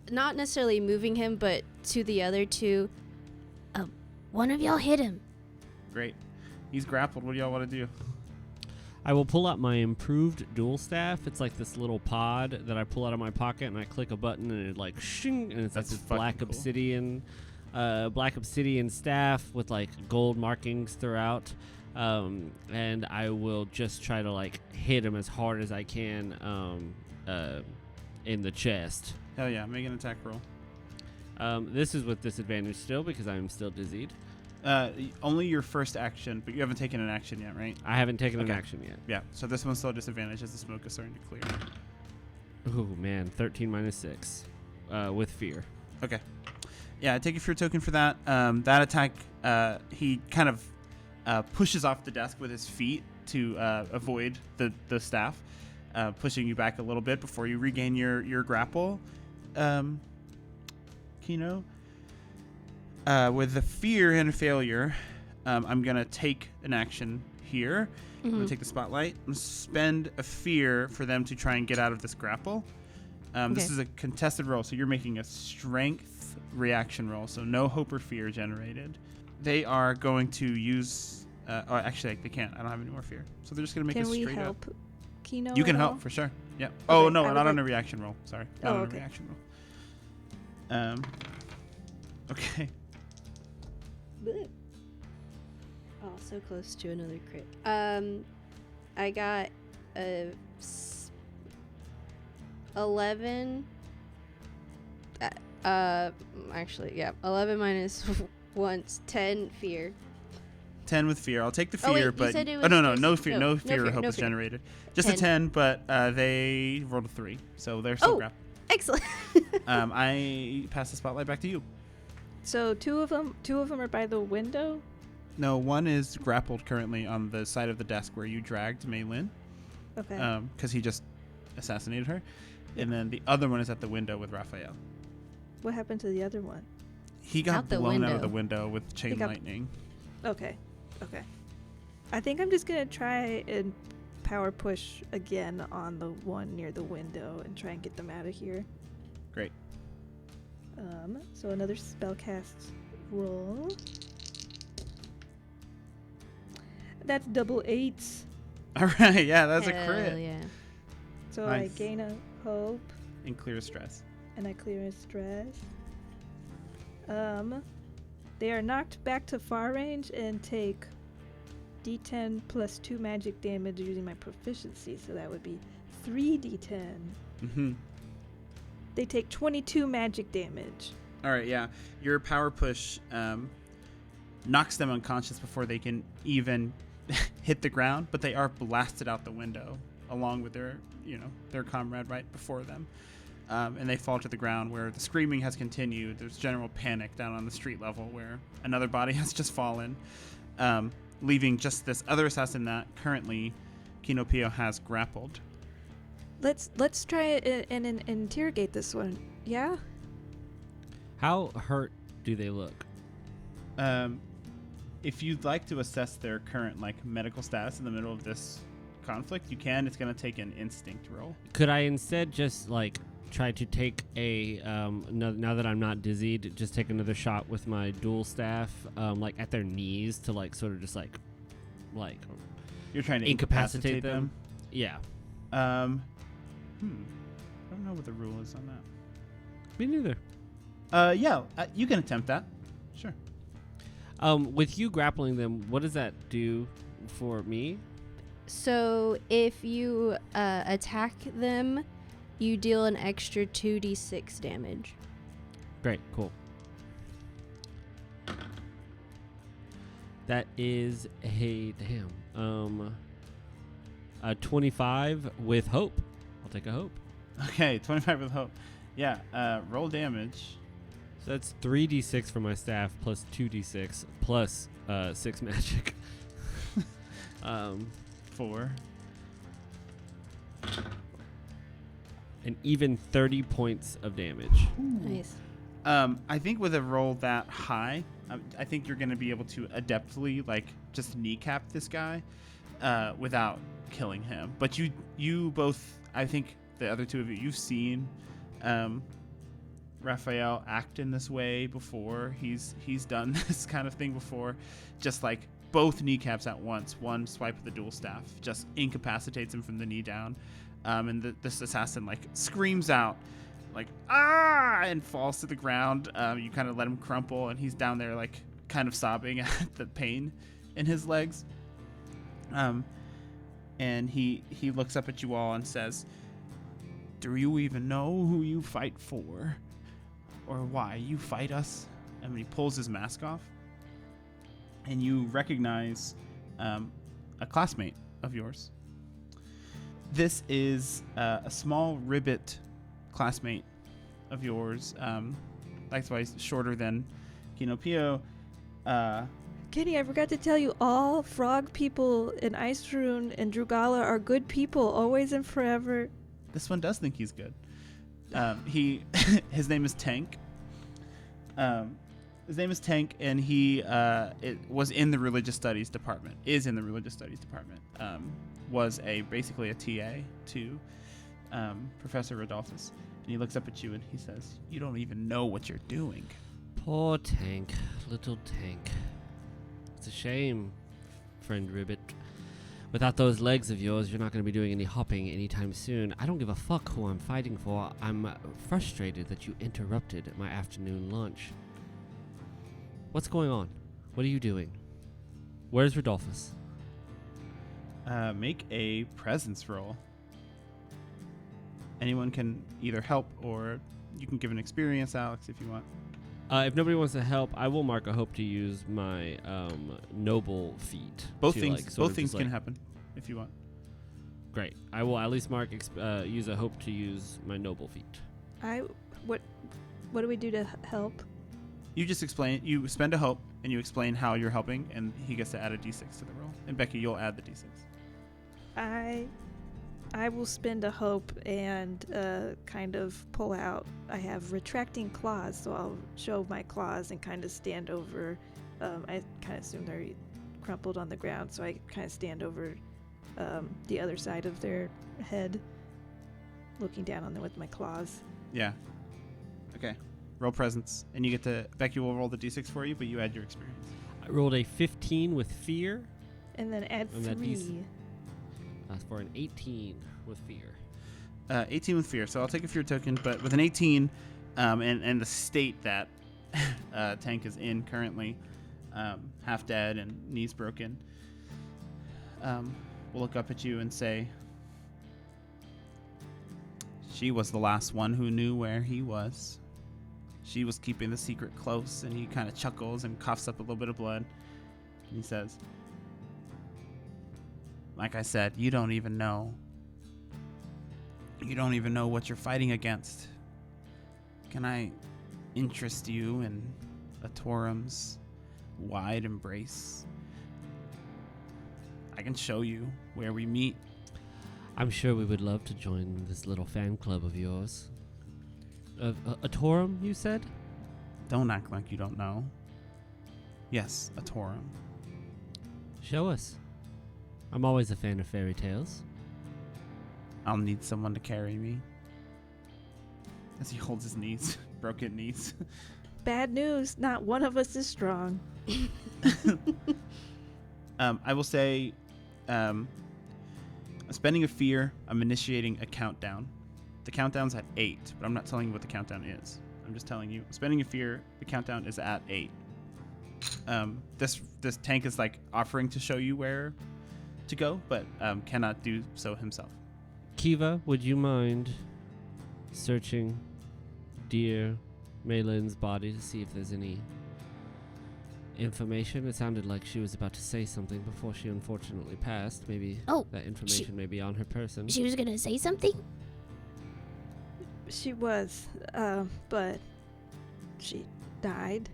not necessarily moving him, but to the other two. One of y'all hit him. Great. He's grappled. What do y'all want to do? I will pull out my improved dual staff. It's like this little pod that I pull out of my pocket, and I click a button, and it like shing, and it's That's like this fucking black obsidian staff with like gold markings throughout. And I will just try to like hit him as hard as I can in the chest. Hell yeah! Make an attack roll. This is with disadvantage still because I'm still dizzied. Only your first action, but you haven't taken an action yet, right? I haven't taken an Okay. action yet. Yeah. So this one's still a disadvantage as the smoke is starting to clear. Oh man, 13 minus 6 with fear. Okay. Yeah, take your fear token for that. That attack, he kind of pushes off the desk with his feet to avoid the staff, pushing you back a little bit before you regain your grapple. Kino. With the fear and failure, I'm going to take an action here. I'm going to take the spotlight and spend a fear for them to try and get out of this grapple. This is a contested roll, so you're making a strength reaction roll, so no hope or fear generated. They are going to use... actually, they can't. I don't have any more fear. So they're just going to make Can a we straight up... help Kino? You can at help, all? for sure. Yeah. Okay, Oh, no, I would not on like- a reaction roll. Sorry. Oh, Not on a okay. reaction roll. Okay. Bleh. Oh, so close to another crit. I got a 11. Actually, yeah, 11 minus 1's 10 fear. 10 with fear. I'll take the fear, Oh, wait, you but said it oh was no, just- no fear, no no fear or fear, hope no is fear. generated. Just 10. a 10, but they rolled a 3, so they're still Oh. grappled. Excellent. I pass the spotlight back to you. So two of them are by the window. No, one is grappled currently on the side of the desk where you dragged Mei Lin, Okay. because he just assassinated her, and then the other one is at the window with Raphael. What happened to the other one? He got Out the blown out of window. the window with chain He got- lightning. Okay. Okay. I think I'm just gonna try and power push again on the one near the window and try and get them out of here. Great. So another spellcast roll. That's double 8s. All right, yeah, that's a Hell crit. yeah. So Nice. I gain a hope And clear stress. and I clear a stress. They are knocked back to far range and take D10 plus 2 magic damage using my proficiency, so that would be 3d10. Mm-hmm. They take 22 magic damage. All right, yeah. Your power push knocks them unconscious before they can even hit the ground, but they are blasted out the window along with their comrade right before them. And they fall to the ground where the screaming has continued. There's general panic down on the street level where another body has just fallen, leaving just this other assassin that currently Kinopio has grappled. Let's try it and interrogate this one. Yeah? How hurt do they look? If you'd like to assess their current medical status in the middle of this conflict, you can. It's going to take an instinct roll. Could I instead just try to take a now that I'm not dizzied, just take another shot with my dual staff at their knees to sort of just You're trying to incapacitate them? Yeah. I don't know what the rule is on that. Me neither. You can attempt that. Sure. With you grappling them, what does that do for me? So if you attack them, you deal an extra 2d6 damage. Great, cool. That is a 25 with hope. I'll take a hope. Okay, 25 with hope. Yeah, roll damage. So that's 3d6 for my staff plus 2d6 plus 6 magic. 4. an even 30 points of damage. Nice. I think with a roll that high, I think you're going to be able to adeptly, like, just kneecap this guy without killing him. But you both, I think the other two of you, you've seen Raphael act in this way before. He's done this kind of thing before. Just like both kneecaps at once. One swipe of the dual staff just incapacitates him from the knee down. And this assassin like screams out like, ah, and falls to the ground. You kind of let him crumple, and he's down there like kind of sobbing at the pain in his legs. And he looks up at you all and says, "Do you even know who you fight for? Or why you fight us?" And he pulls his mask off, and you recognize a classmate of yours. This is a small ribbit classmate of yours, likewise shorter than Kinopio. Kenny, I forgot to tell you, all frog people in Ice-Rune and Drugala are good people, always and forever. This one does think he's good. His name is Tank. His name is Tank, and he was in the religious studies department. Was basically a TA to Professor Rodolphus. And he looks up at you and he says, "You don't even know what you're doing." Poor Tank, little Tank. It's a shame, friend Ribbit. Without those legs of yours, you're not going to be doing any hopping anytime soon. I don't give a fuck who I'm fighting for. I'm frustrated that you interrupted my afternoon lunch. What's going on? What are you doing? Where's Rodolphus? Make a presence roll. Anyone can either help, or you can give an experience, Alex, if you want. If nobody wants to help, I will mark a hope to use my noble feat. Both to, things can happen if you want. Great. I will at least mark use a hope to use my noble feat. What do we do to help? You just explain. You spend a hope, and you explain how you're helping, and he gets to add a d6 to the roll. And Becky, you'll add the d6. I will spend a hope and kind of pull out. I have retracting claws, so I'll show my claws and kind of stand over. I kind of assume they're crumpled on the ground, so I kind of stand over the other side of their head, looking down on them with my claws. Yeah. Okay. Roll presence, and you get to. Becky will roll the d6 for you, but you add your experience. I rolled a 15 with fear. And then add And that 3. That's for an 18 with fear. 18 with fear. So I'll take a fear token, but with an 18, and the state that Tank is in currently, half dead and knees broken, we'll look up at you and say, "She was the last one who knew where he was. She was keeping the secret close." And he kind of chuckles and coughs up a little bit of blood. And he says, "Like I said, you don't even know. You don't even know what you're fighting against. Can I interest you in Atorum's wide embrace? I can show you where we meet." I'm sure we would love to join this little fan club of yours. Atorum, you said? Don't act like you don't know. Yes, Atorum. Show us. I'm always a fan of fairy tales. I'll need someone to carry me. As he holds his knees, broken knees. Bad news, not one of us is strong. I will say, spending a fear, I'm initiating a countdown. The countdown's at 8, but I'm not telling you what the countdown is. I'm just telling you, spending a fear, the countdown is at 8. This Tank is like offering to show you where to go, but cannot do so himself. Kiva, would you mind searching dear Maylin's body to see if there's any information? It sounded like she was about to say something before she unfortunately passed. Maybe that information may be on her person. She was gonna say something? She was, but she died.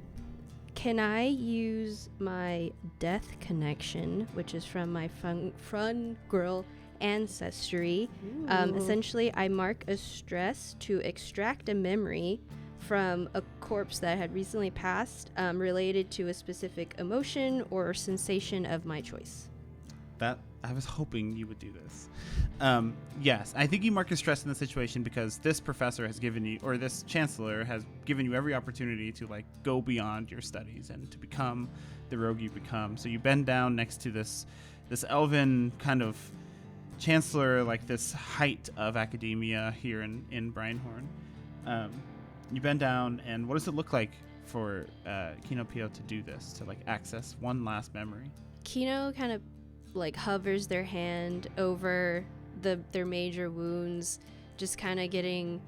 Can I use my death connection, which is from my fun girl ancestry. Ooh. Essentially, I mark a stress to extract a memory from a corpse that had recently passed, related to a specific emotion or sensation of my choice. That I was hoping you would do this. Yes, I think you mark your stress in the situation because this professor has given you, or this chancellor has given you every opportunity to like go beyond your studies and to become the rogue you become. So you bend down next to this elven kind of chancellor, like this height of academia here in Brinehorn. You bend down, and what does it look like for Kino Pio to do this, to like access one last memory? Kino kind of like hovers their hand over their major wounds, just kind of getting,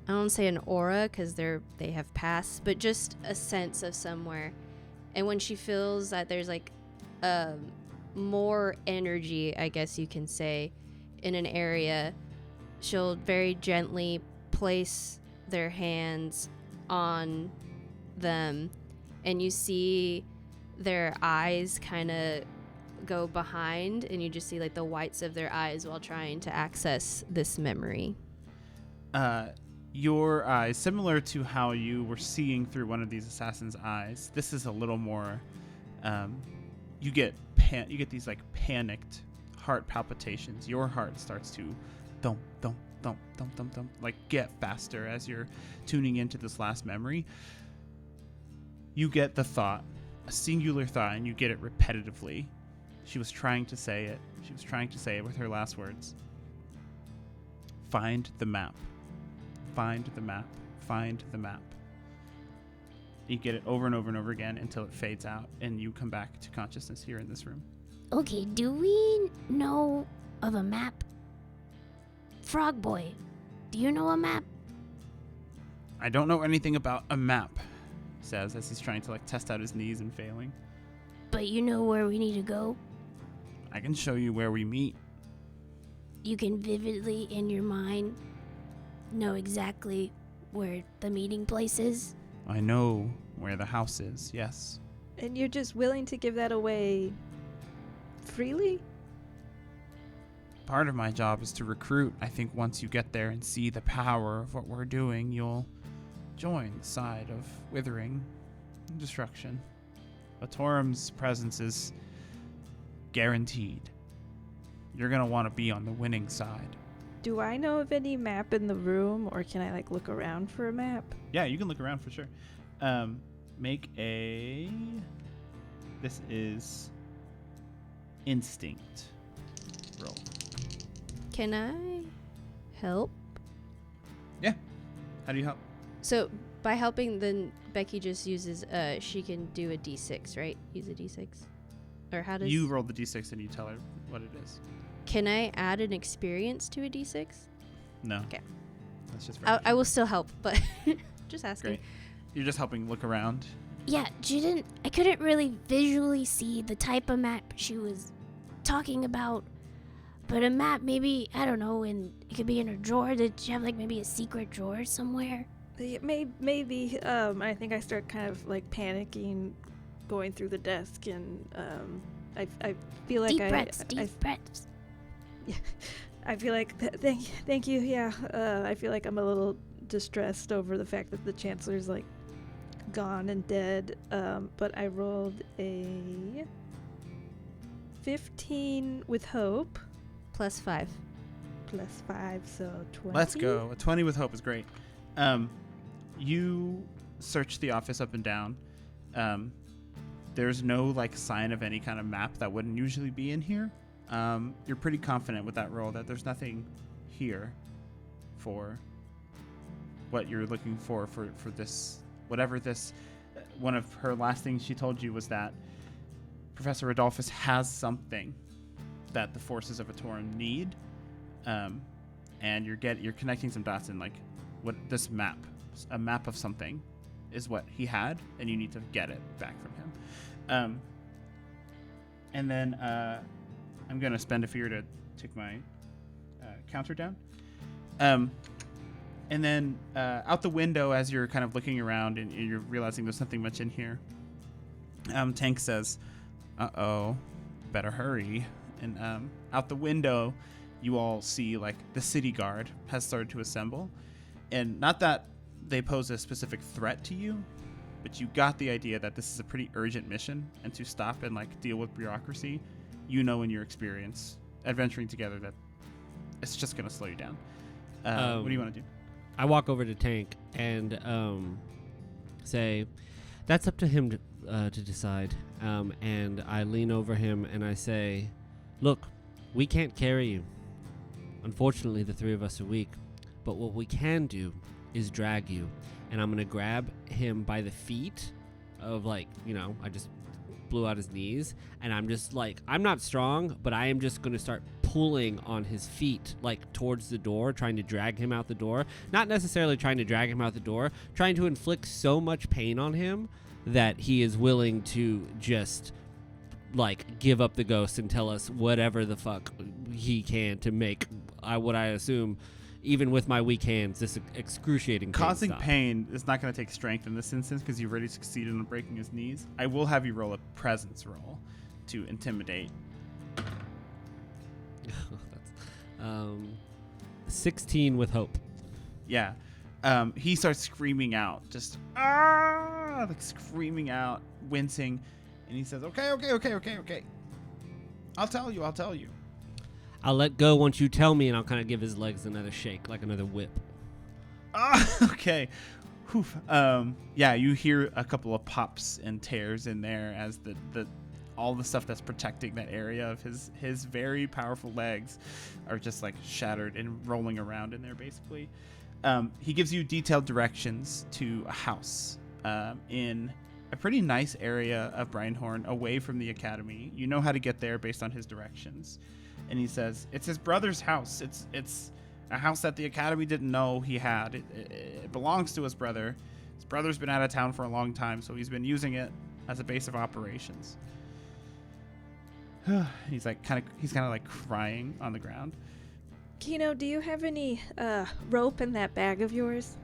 I don't say an aura because they have passed, but just a sense of somewhere. And when she feels that there's like more energy, I guess you can say, in an area, she'll very gently place their hands on them, and you see their eyes kind of go behind, and you just see like the whites of their eyes while trying to access this memory. Your eyes, similar to how you were seeing through one of these assassins' eyes, this is a little more. You get these like panicked heart palpitations. Your heart starts to thump, thump, thump, thump, thump, thump, like get faster as you're tuning into this last memory. You get the thought, a singular thought, and you get it repetitively. She was trying to say it. She was trying to say it with her last words. Find the map. Find the map. Find the map. You get it over and over and over again until it fades out and you come back to consciousness here in this room. Okay, do we know of a map? Frog Boy, do you know a map? I don't know anything about a map, he says as he's trying to like test out his knees and failing. But you know where we need to go? I can show you where we meet. You can vividly in your mind know exactly where the meeting place is? I know where the house is, yes. And you're just willing to give that away freely? Part of my job is to recruit. I think once you get there and see the power of what we're doing, you'll join the side of withering and destruction. Atorum's presence is guaranteed. You're gonna want to be on the winning side. Do I know of any map in the room, or can I like look around for a map? Yeah, you can look around for sure. Make a... This is instinct roll. Can I help? How do you help? So by helping, then Becky just uses she can do a d6, right? Use a d6, or how does You roll the d6 and you tell her what it is. Can I add an experience to a d6? No. Okay. That's just I will still help, but just asking. Great. You're just helping look around. Yeah, I couldn't really visually see the type of map she was talking about. But a map, maybe, I don't know, and it could be in her drawer. Did she have like maybe a secret drawer somewhere? Maybe. I think I start kind of like panicking, going through the desk, and I feel like Deep breaths. Yeah, I feel like thank you. Yeah, I feel like I'm a little distressed over the fact that the Chancellor's like gone and dead. But I rolled a 15 with hope. +5. +5, so 20. Let's go. A 20 with hope is great. You search the office up and down. There's no like sign of any kind of map that wouldn't usually be in here. You're pretty confident with that roll that there's nothing here for what you're looking for this, whatever this. One of her last things she told you was that Professor Rodolphus has something that the forces of Atoran need, and you're connecting some dots, and like what this map, a map of something, is what he had, and you need to get it back from him. And then I'm gonna spend a fear to take my counter down. And then out the window, as you're kind of looking around and you're realizing there's nothing much in here, Tank says, "Uh-oh, better hurry." And out the window, you all see like the city guard has started to assemble. And not that they pose a specific threat to you, but you got the idea that this is a pretty urgent mission, and to stop and like deal with bureaucracy, you know in your experience adventuring together that it's just going to slow you down. What do you want to do? I walk over to Tank and say, that's up to him to decide. And I lean over him and I say, look, we can't carry you. Unfortunately, the three of us are weak. But what we can do is drag you. And I'm going to grab him by the feet of I just blew out his knees. And I'm just I'm not strong, but I am just going to start pulling on his feet, towards the door, trying to drag him out the door. Not necessarily trying to drag him out the door, trying to inflict so much pain on him that he is willing to just, give up the ghost and tell us whatever the fuck he can to make, what I assume, even with my weak hands, this excruciating pain Causing stop. pain is not going to take strength in this instance because you've already succeeded in breaking his knees. I will have you roll a presence roll to intimidate. That's 16 with hope. Yeah. He starts screaming out, just screaming out, wincing, and he says, okay. I'll tell you. I'll let go once you tell me, and I'll kind of give his legs another shake, like another whip. Okay. Oof. Yeah, you hear a couple of pops and tears in there as the all the stuff that's protecting that area of his very powerful legs are just shattered and rolling around in there basically. He gives you detailed directions to a house in a pretty nice area of Brinehorn, away from the academy. You know how to get there based on his directions. And he says, it's his brother's house. It's a house that the academy didn't know he had. It belongs to his brother. His brother's been out of town for a long time, so he's been using it as a base of operations. He's kind of crying on the ground. Kino, do you have any rope in that bag of yours?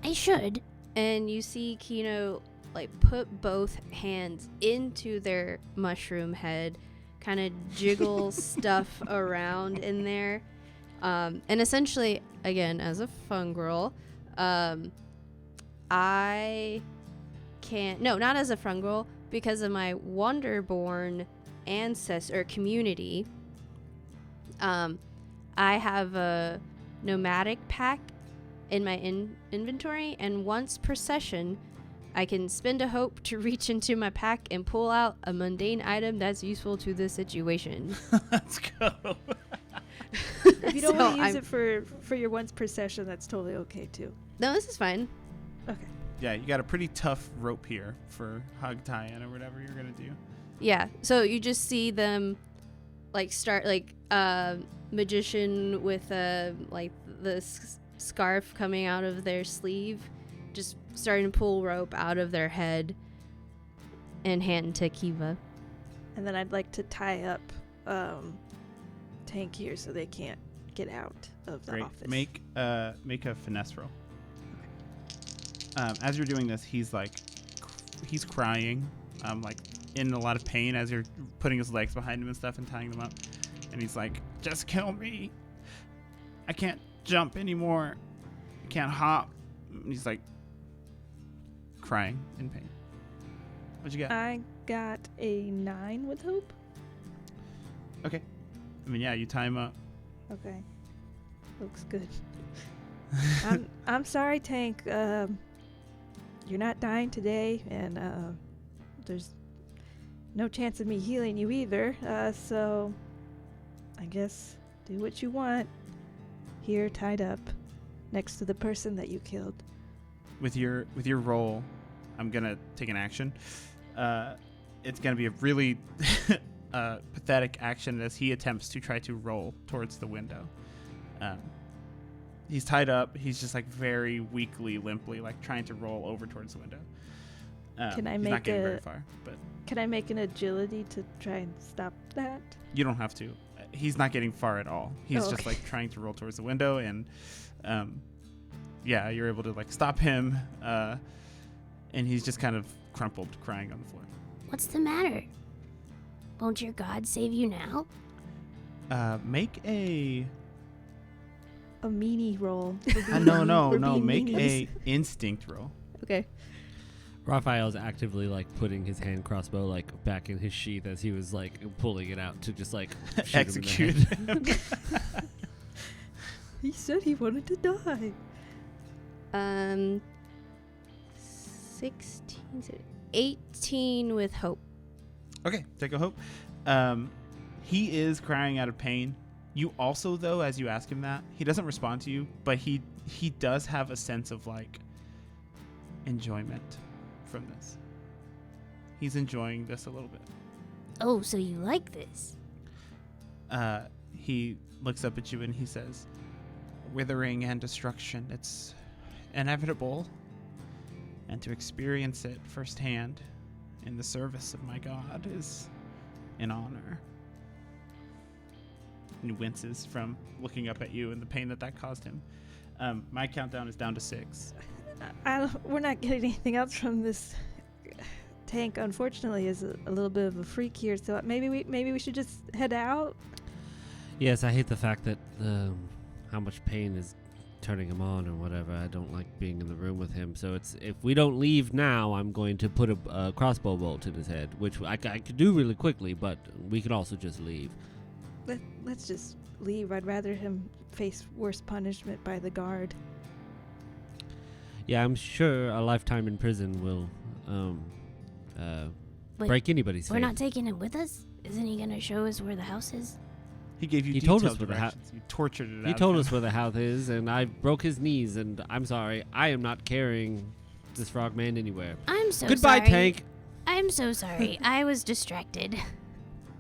I should. And you see Kino put both hands into their mushroom head, kind of jiggle stuff around in there. And essentially, again, as a fungrel, I can't... No, not as a fungrel, because of my Wonderborn ancestor community. I have a nomadic pack in my inventory, and once per session, I can spend a hope to reach into my pack and pull out a mundane item that's useful to the situation. Let's go. If you don't So want to use it for your once per session, that's totally okay too. No, this is fine. Okay. Yeah, you got a pretty tough rope here for hog tie-in or whatever you're gonna do. Yeah, so you just see them start magician with the scarf coming out of their sleeve, just starting to pull rope out of their head and hand to Kiva. And then I'd like to tie up Tank here so they can't get out of the office. Make a finesse roll. As you're doing this, he's crying, in a lot of pain as you're putting his legs behind him and stuff and tying them up. And he's like, just kill me. I can't jump anymore. I can't hop. And he's crying in pain. What'd you get? I got a 9 with hope. Okay. Yeah, you tie him up. Okay. Looks good. I'm sorry, Tank. You're not dying today, and there's no chance of me healing you either. So I guess do what you want. Here, tied up, next to the person that you killed. With your roll, I'm gonna take an action. It's gonna be a really pathetic action as he attempts to try to roll towards the window. He's tied up. He's just very weakly, limply, trying to roll over towards the window. Can I he's make not getting very far, but Can I make an agility to try and stop that? you don't have to. He's not getting far at all. He's Oh, just okay. trying to roll towards the window, and yeah, you're able to stop him, and he's just kind of crumpled, crying on the floor. What's the matter? Won't your god save you now? Make a meanie roll. no. Make a instinct roll. Okay. Raphael's actively like putting his hand crossbow like back in his sheath as he was like pulling it out to just like Execute him. He said he wanted to die. 16, 18 with hope. Okay, take a hope. He is crying out of pain. You also, though, as you ask him that, he doesn't respond to you, but he does have a sense of like enjoyment from this. He's enjoying this a little bit. Oh, so you like this? He looks up at you and he says, "Withering and destruction, it's inevitable, and to experience it firsthand in the service of my god is an honor." And he winces from looking up at you and the pain that caused him. My countdown is down to 6. We're not getting anything else from this tank. Unfortunately, is a little bit of a freak here. So maybe we should just head out. Yes, I hate the fact that how much pain is turning him on or whatever. I don't like being in the room with him. So if we don't leave now, I'm going to put a crossbow bolt in his head, which I could do really quickly, but we could also just leave. Let's just leave. I'd rather him face worse punishment by the guard. Yeah, I'm sure a lifetime in prison will break anybody's We're faith. not taking him with us? Isn't he going to show us where the house is? He gave you He told us detailed where the directions. You tortured it out He of told him. us where the house is, and I broke his knees, and I'm sorry. I am not carrying this frogman anywhere. I'm so Goodbye, sorry. Tank. I'm so sorry. I was distracted.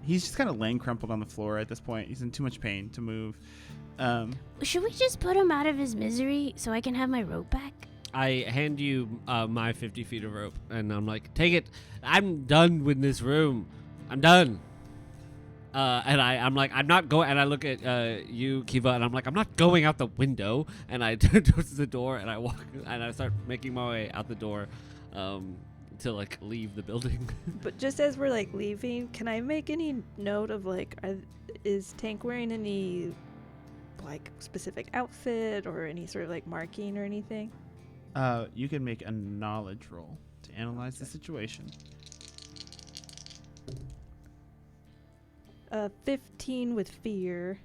He's just kind of laying crumpled on the floor at this point. He's in too much pain to move. Should we just put him out of his misery so I can have my rope back? I hand you my 50 feet of rope, and I'm like, take it. I'm done with this room. I'm done. And I'm like, I'm not going. And I look at you, Kiva, and I'm like, I'm not going out the window. And I turn towards the door, and I walk, and I start making my way out the door to like leave the building. But just as we're like leaving, can I make any note of like, is Tank wearing any like specific outfit or any sort of like marking or anything? You can make a knowledge roll to analyze the situation. 15 with fear.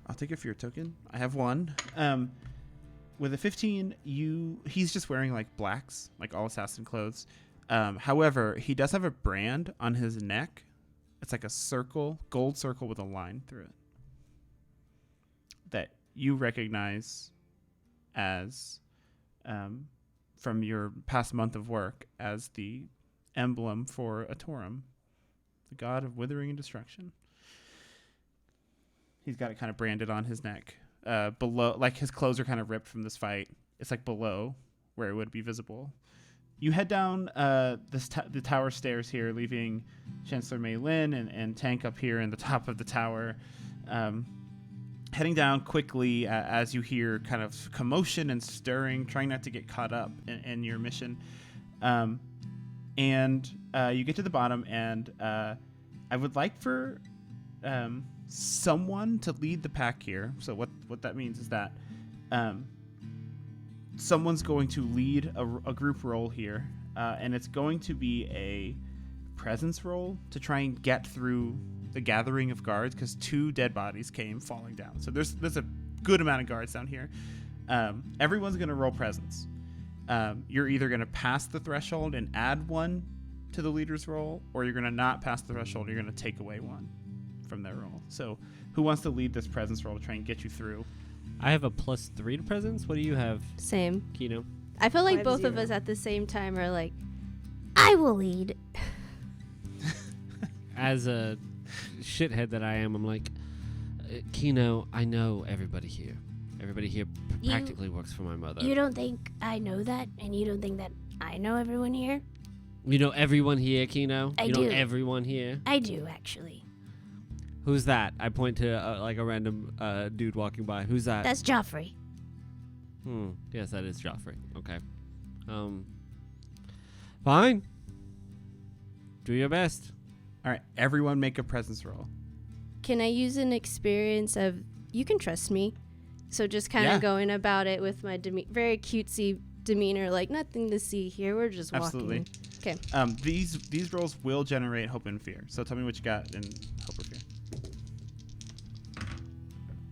I'll take a fear token. I have 1. With a 15, he's just wearing like blacks, like all assassin clothes. However, he does have a brand on his neck. It's like a circle, gold circle with a line through it that you recognize as from your past month of work as the emblem for Atorum, the god of withering and destruction. He's got it kind of branded on his neck. Below, like his clothes are kind of ripped from this fight. It's like below where it would be visible. You head down the tower stairs here, leaving Chancellor Mei Lin and Tank up here in the top of the tower. Heading down quickly as you hear kind of commotion and stirring, trying not to get caught up in your mission. And you get to the bottom, and I would like for someone to lead the pack here. So what that means is that someone's going to lead a group roll here, and it's going to be a presence roll to try and get through the gathering of guards, because 2 dead bodies came falling down. So there's a good amount of guards down here. Everyone's going to roll presence. You're either going to pass the threshold and add 1 to the leader's roll, or you're going to not pass the threshold and you're going to take away 1 from their roll. So who wants to lead this presence roll to try and get you through? I have a +3 to presence. What do you have, Same. Kino? I feel like both of 5-0. us at the same time are like, I will lead. As a shithead that I am, I'm like, Kino, I know everybody here. Everybody here practically works for my mother. You don't think I know that, and you don't think that I know everyone here? You know everyone here, Kino? I you know do. everyone here? I do, actually. Who's that? I point to like a random dude walking by. Who's that? That's Joffrey. Yes, that is Joffrey. Okay. Fine. Do your best. All right, everyone make a presence roll. Can I use an experience of, you can trust me? So just kind of going about it with my very cutesy demeanor, like nothing to see here. We're just Absolutely. walking. Okay. These rolls will generate hope and fear. So tell me what you got in hope or fear.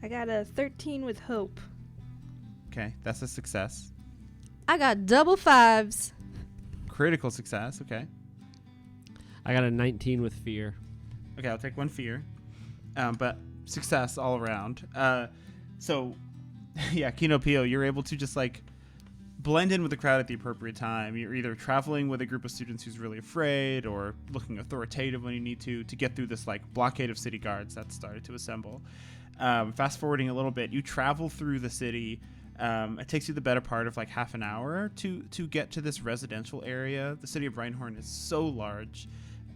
I got a 13 with hope. Okay, that's a success. I got double 5s. Critical success. Okay. I got a 19 with fear. Okay, I'll take 1 fear. But success all around. So, yeah, Kino Pio, you're able to just like blend in with the crowd at the appropriate time. You're either traveling with a group of students who's really afraid or looking authoritative when you need to get through this like blockade of city guards that started to assemble. Fast forwarding a little bit, you travel through the city. It takes you the better part of like half an hour to get to this residential area. The city of Brinehorn is so large.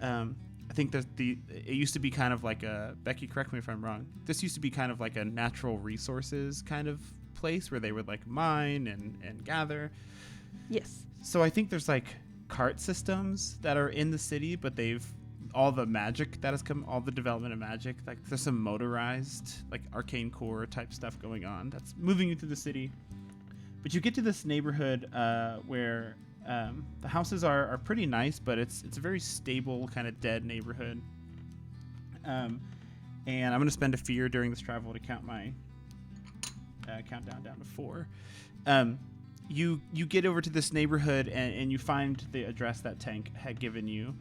I think that it used to be kind of like a, Becky, correct me if I'm wrong, this used to be kind of like a natural resources kind of place where they would like mine and gather. Yes. So I think there's like cart systems that are in the city, but all the magic that has come, all the development of magic, like there's some motorized like arcane core type stuff going on that's moving you through the city. But you get to this neighborhood where the houses are pretty nice, but it's a very stable kind of dead neighborhood. And I'm going to spend a fear during this travel to count my countdown down to 4. You get over to this neighborhood and you find the address that Tank had given you.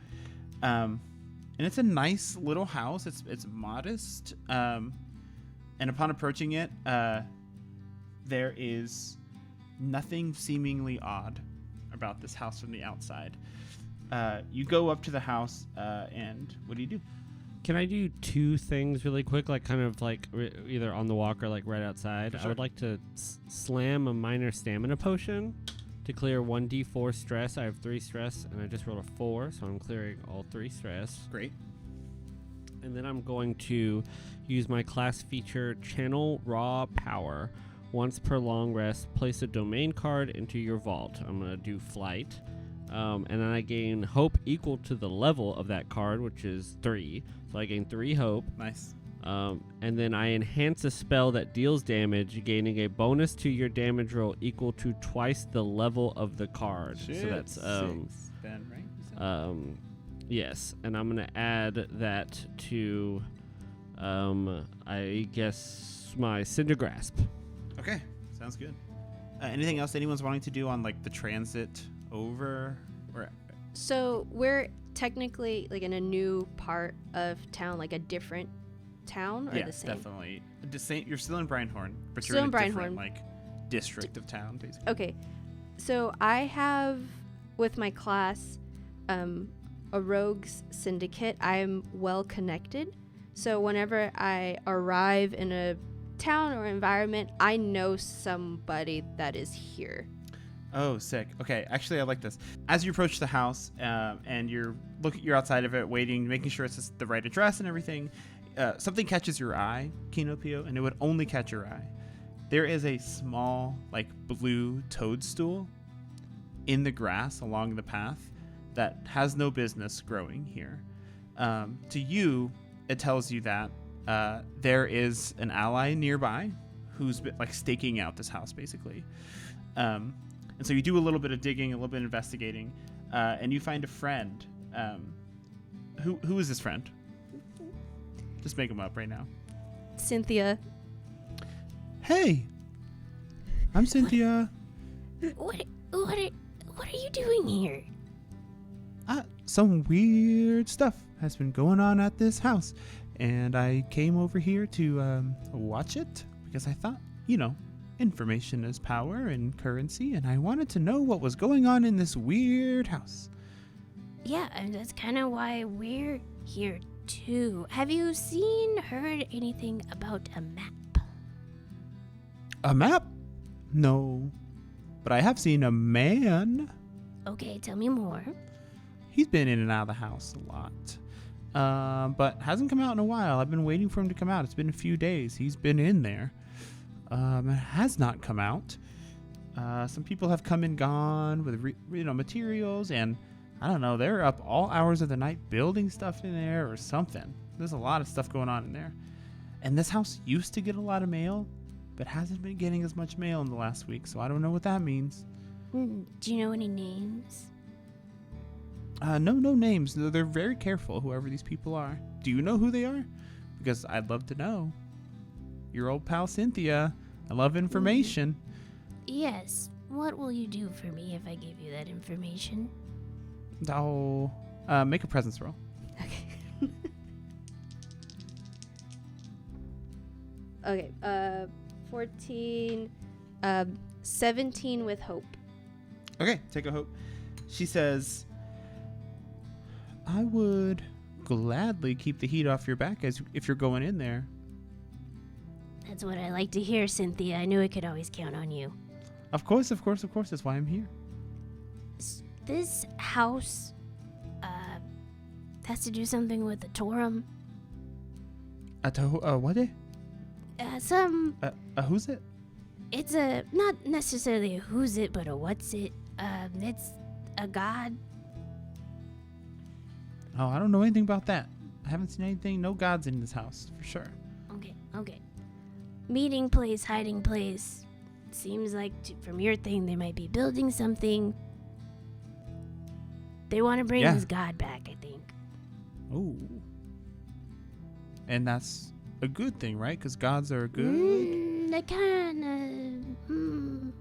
And it's a nice little house. It's modest. And upon approaching it, there is nothing seemingly odd about this house from the outside. You go up to the house, and what do? Can I do 2 things really quick, like kind of like either on the walk or like right outside? Sure. I would like to slam a minor stamina potion to clear 1d4 stress. I have 3 stress, and I just rolled a 4, so I'm clearing all 3 stress. Great. And then I'm going to use my class feature Channel Raw Power. Once per long rest, place a domain card into your vault. I'm going to do flight. And then I gain hope equal to the level of that card, which is 3. So I gain 3 hope. Nice. And then I enhance a spell that deals damage, gaining a bonus to your damage roll equal to twice the level of the card. Shit. So that's 6, Ben, right? yes. And I'm going to add that to I guess my Cinder Grasp. Okay, sounds good. Anything else anyone's wanting to do on like the transit over? Or So we're technically like in a new part of town, like a different town, or the same? Definitely. You're still in Brinehorn, but Still you're in in a different Brinehorn. like district of town, basically. Okay, so I have with my class a rogues syndicate. I'm well connected, so whenever I arrive in a town or environment, I know somebody that is here. Oh, sick. Okay, actually, I like this. As you approach the house, and you're outside of it, waiting, making sure it's the right address and everything, something catches your eye, Kino Pio, and it would only catch your eye. There is a small, like, blue toadstool in the grass along the path that has no business growing here. To you, it tells you that there is an ally nearby who's been, like, staking out this house, basically. And so you do a little bit of digging, a little bit of investigating, and you find a friend. Who is this friend? Just make him up right now. Cynthia. Hey, I'm Cynthia. What are you doing here? Some weird stuff has been going on at this house, and I came over here to watch it because I thought, information is power and currency, and I wanted to know what was going on in this weird house. Yeah, and that's kind of why we're here too. Have you heard anything about a map? A map? No, but I have seen a man. Okay, tell me more. He's been in and out of the house a lot, but hasn't come out in a while. I've been waiting for him to come out. It's been a few days. He's been in there. It has not come out. Some people have come and gone with materials, and I don't know, they're up all hours of the night building stuff in there or something. There's a lot of stuff going on in there. And this house used to get a lot of mail, but hasn't been getting as much mail in the last week, so I don't know what that means. Do you know any names? No names. They're very careful, whoever these people are. Do you know who they are? Because I'd love to know. Your old pal Cynthia. I love information. Yes. What will you do for me if I give you that information? Oh, make a presence roll. Okay. 14, 17 with hope. Okay, take a hope. She says, I would gladly keep the heat off your back as if you're going in there. That's what I like to hear, Cynthia. I knew I could always count on you. Of course. That's why I'm here. This house, has to do something with the Torum. What? Who's it? It's not necessarily a who's it, but a what's it. It's a god. Oh, I don't know anything about that. I haven't seen anything. No gods in this house, for sure. Okay. Meeting place, hiding place. Seems like from your thing, they might be building something. They want to bring this god back, I think. Oh. And that's a good thing, right? Because gods are good. That kind of.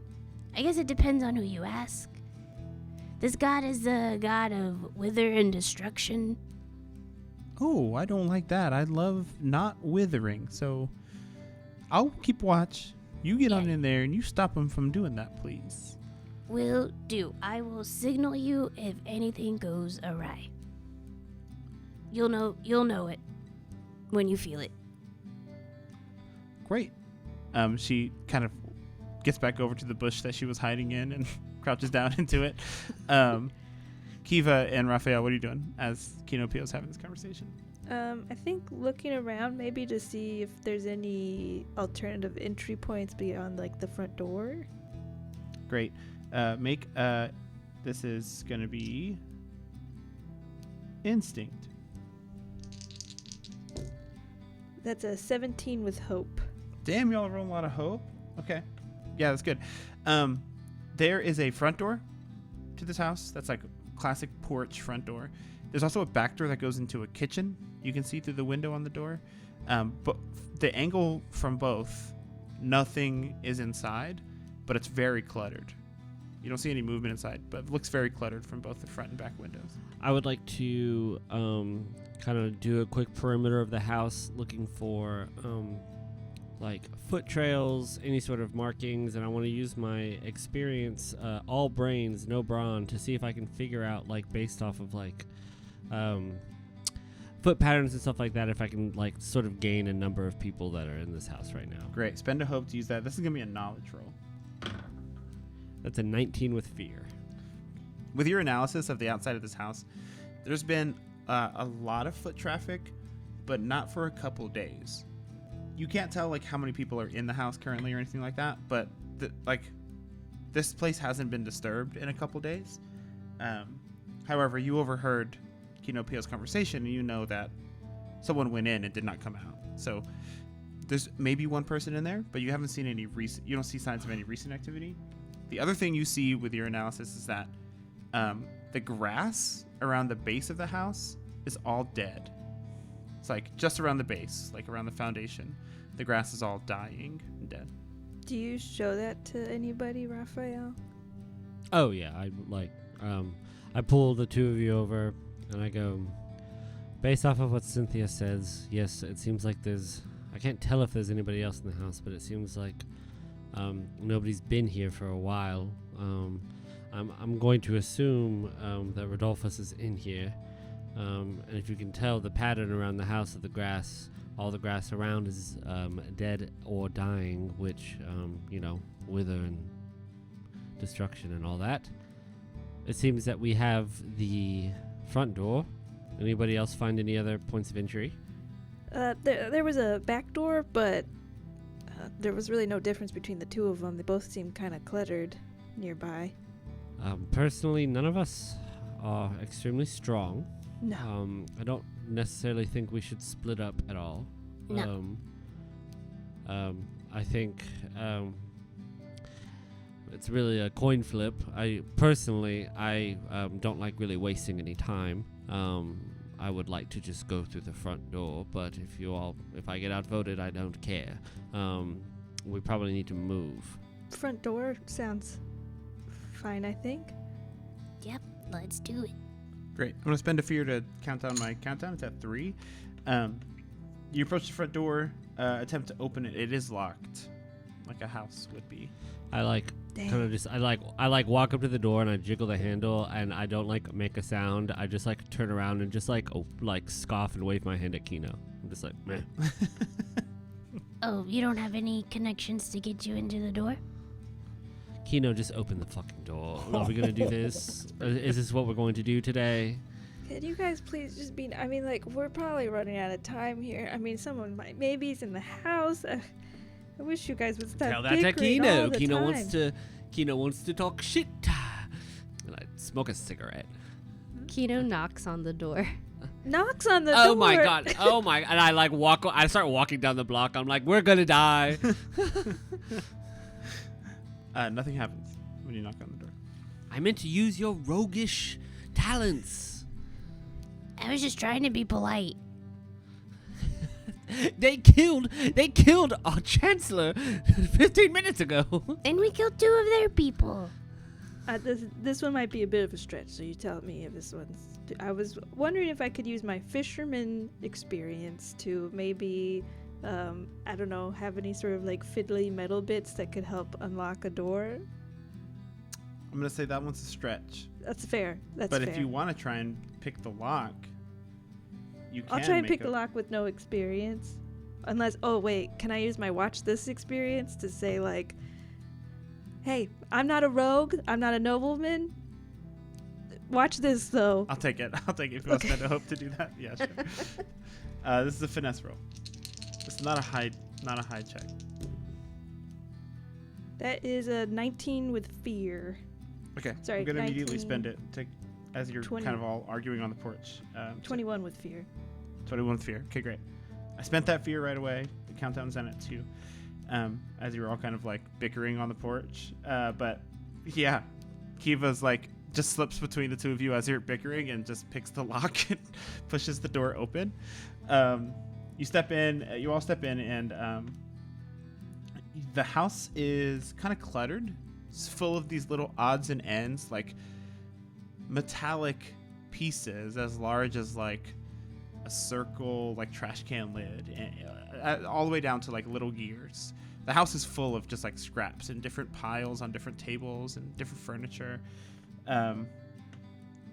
I guess it depends on who you ask. This god is the god of wither and destruction. Oh, I don't like that. I love not withering. So I'll keep watch. You get on in there and you stop them from doing that, please. Will do. I will signal you if anything goes awry. You'll know it when you feel it. Great. She kind of gets back over to the bush that she was hiding in and crouches down into it. Kiva and Raphael, what are you doing as Kinopio's having this conversation? I think looking around maybe to see if there's any alternative entry points beyond like the front door. Great. This is going to be instinct. That's a 17 with hope. Damn, y'all are rolling a lot of hope. Okay. Yeah, that's good. There is a front door to this house. That's like a classic porch front door. There's also a back door that goes into a kitchen. You can see through the window on the door. But the angle from both, nothing is inside, but it's very cluttered. You don't see any movement inside, but it looks very cluttered from both the front and back windows. I would like to kind of do a quick perimeter of the house, looking for like foot trails, any sort of markings, and I want to use my experience, all brains, no brawn, to see if I can figure out, like, based off of like foot patterns and stuff like that, if I can like sort of gain a number of people that are in this house right now. Great. Spend a hope to use that. This is gonna be a knowledge roll. That's a 19 with fear. With your analysis of the outside of this house, there's been a lot of foot traffic, but not for a couple days. You can't tell like how many people are in the house currently or anything like that, but this place hasn't been disturbed in a couple days. However, you overheard Kinopio's conversation, and you know that someone went in and did not come out. So there's maybe one person in there, but you haven't seen any you don't see signs of any recent activity. The other thing you see with your analysis is that the grass around the base of the house is all dead. It's like just around the base, like around the foundation. The grass is all dying and dead. Do you show that to anybody, Raphael? Oh yeah, I pull the two of you over and I go, based off of what Cynthia says, yes, it seems like I can't tell if there's anybody else in the house, but it seems like nobody's been here for a while. I'm going to assume that Rodolphus is in here. And if you can tell the pattern around the house of the grass, all the grass around is dead or dying, which, wither and destruction and all that. It seems that we have the front door. Anybody else find any other points of entry? There was a back door, but there was really no difference between the two of them. They both seemed kind of cluttered nearby. Personally, none of us are extremely strong. No. I don't necessarily think we should split up at all. No. I think it's really a coin flip. I personally don't like really wasting any time. I would like to just go through the front door, but if I get outvoted, I don't care. We probably need to move. Front door sounds fine, I think. Yep, let's do it. Great. I'm going to spend a fear to count down my countdown. It's at 3. You approach the front door, attempt to open it. It is locked, like a house would be. I like Dang. kind of just I like walk up to the door and I jiggle the handle and I don't like make a sound. I just like turn around and just like scoff and wave my hand at Kino. I'm just like, meh. Oh, you don't have any connections to get you into the door? Kino, just open the fucking door. Are we gonna do this? Is this what we're going to do today? Can you guys please just be... I mean, like, we're probably running out of time here. I mean, someone might... Maybe he's in the house. I wish you guys would stop Tell that to bickering Kino. all the time. Kino wants to talk shit. And I smoke a cigarette. Kino knocks on the door. Knocks on the door. Oh my god. Oh my. And I start walking down the block. I'm like, we're gonna die. Nothing happens when you knock on the door. I meant to use your roguish talents. I was just trying to be polite. They killed our chancellor 15 minutes ago. And we killed 2 of their people. This one might be a bit of a stretch, so you tell me if this one's... I was wondering if I could use my fisherman experience to maybe, I don't know, have any sort of like fiddly metal bits that could help unlock a door. I'm going to say that one's a stretch. That's fair. But But if you want to try and pick the lock, you can. I'll try and make pick the lock with no experience. Unless, oh wait, can I use my watch this experience to say like, hey, I'm not a rogue, I'm not a nobleman. Watch this though. I'll take it. If you want to spend a hope to do that. Yeah, sure. This is a finesse roll. It's not a hide check. That is a 19 with fear. Okay. Sorry, I'm going to immediately 19, spend it as you're 20. kind of all arguing on the porch. 21 with fear. 21 with fear. Okay, great. I spent that fear right away. The countdown's in at 2. As you were all kind of like bickering on the porch. But yeah, Kiva's like just slips between the two of you as you're bickering and just picks the lock and pushes the door open. You all step in, and the house is kind of cluttered. It's full of these little odds and ends, like metallic pieces as large as like a circle, like trash can lid, and, all the way down to like little gears. The house is full of just like scraps and different piles on different tables and different furniture.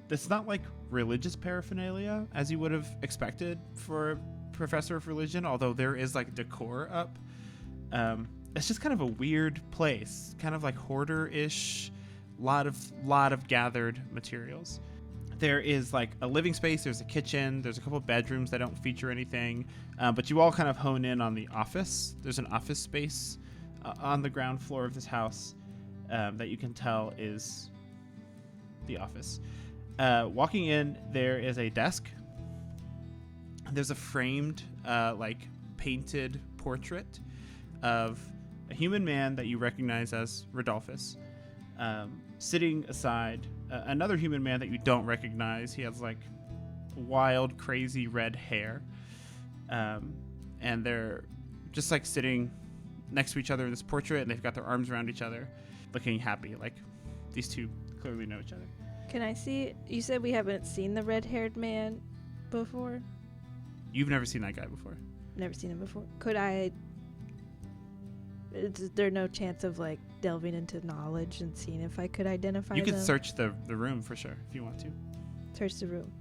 It's not like religious paraphernalia as you would have expected for a professor of religion, although there is like decor up. It's just kind of a weird place, kind of like hoarder-ish, lot of gathered materials. There is like a living space, there's a kitchen, there's a couple of bedrooms that don't feature anything, but you all kind of hone in on the office. There's an office space on the ground floor of this house that you can tell is the office. Walking in, there is a desk. There's a framed, like painted portrait of a human man that you recognize as Rodolphus, sitting aside another human man that you don't recognize. He has like wild, crazy red hair, and they're just like sitting next to each other in this portrait, and they've got their arms around each other, looking happy. Like these two clearly know each other. Can I see? You said we haven't seen the red-haired man before. You've never seen that guy before. Never seen him before. Could I? Is there no chance of like delving into knowledge and seeing if I could identify You could them? search the room for sure if you want to. Search the room.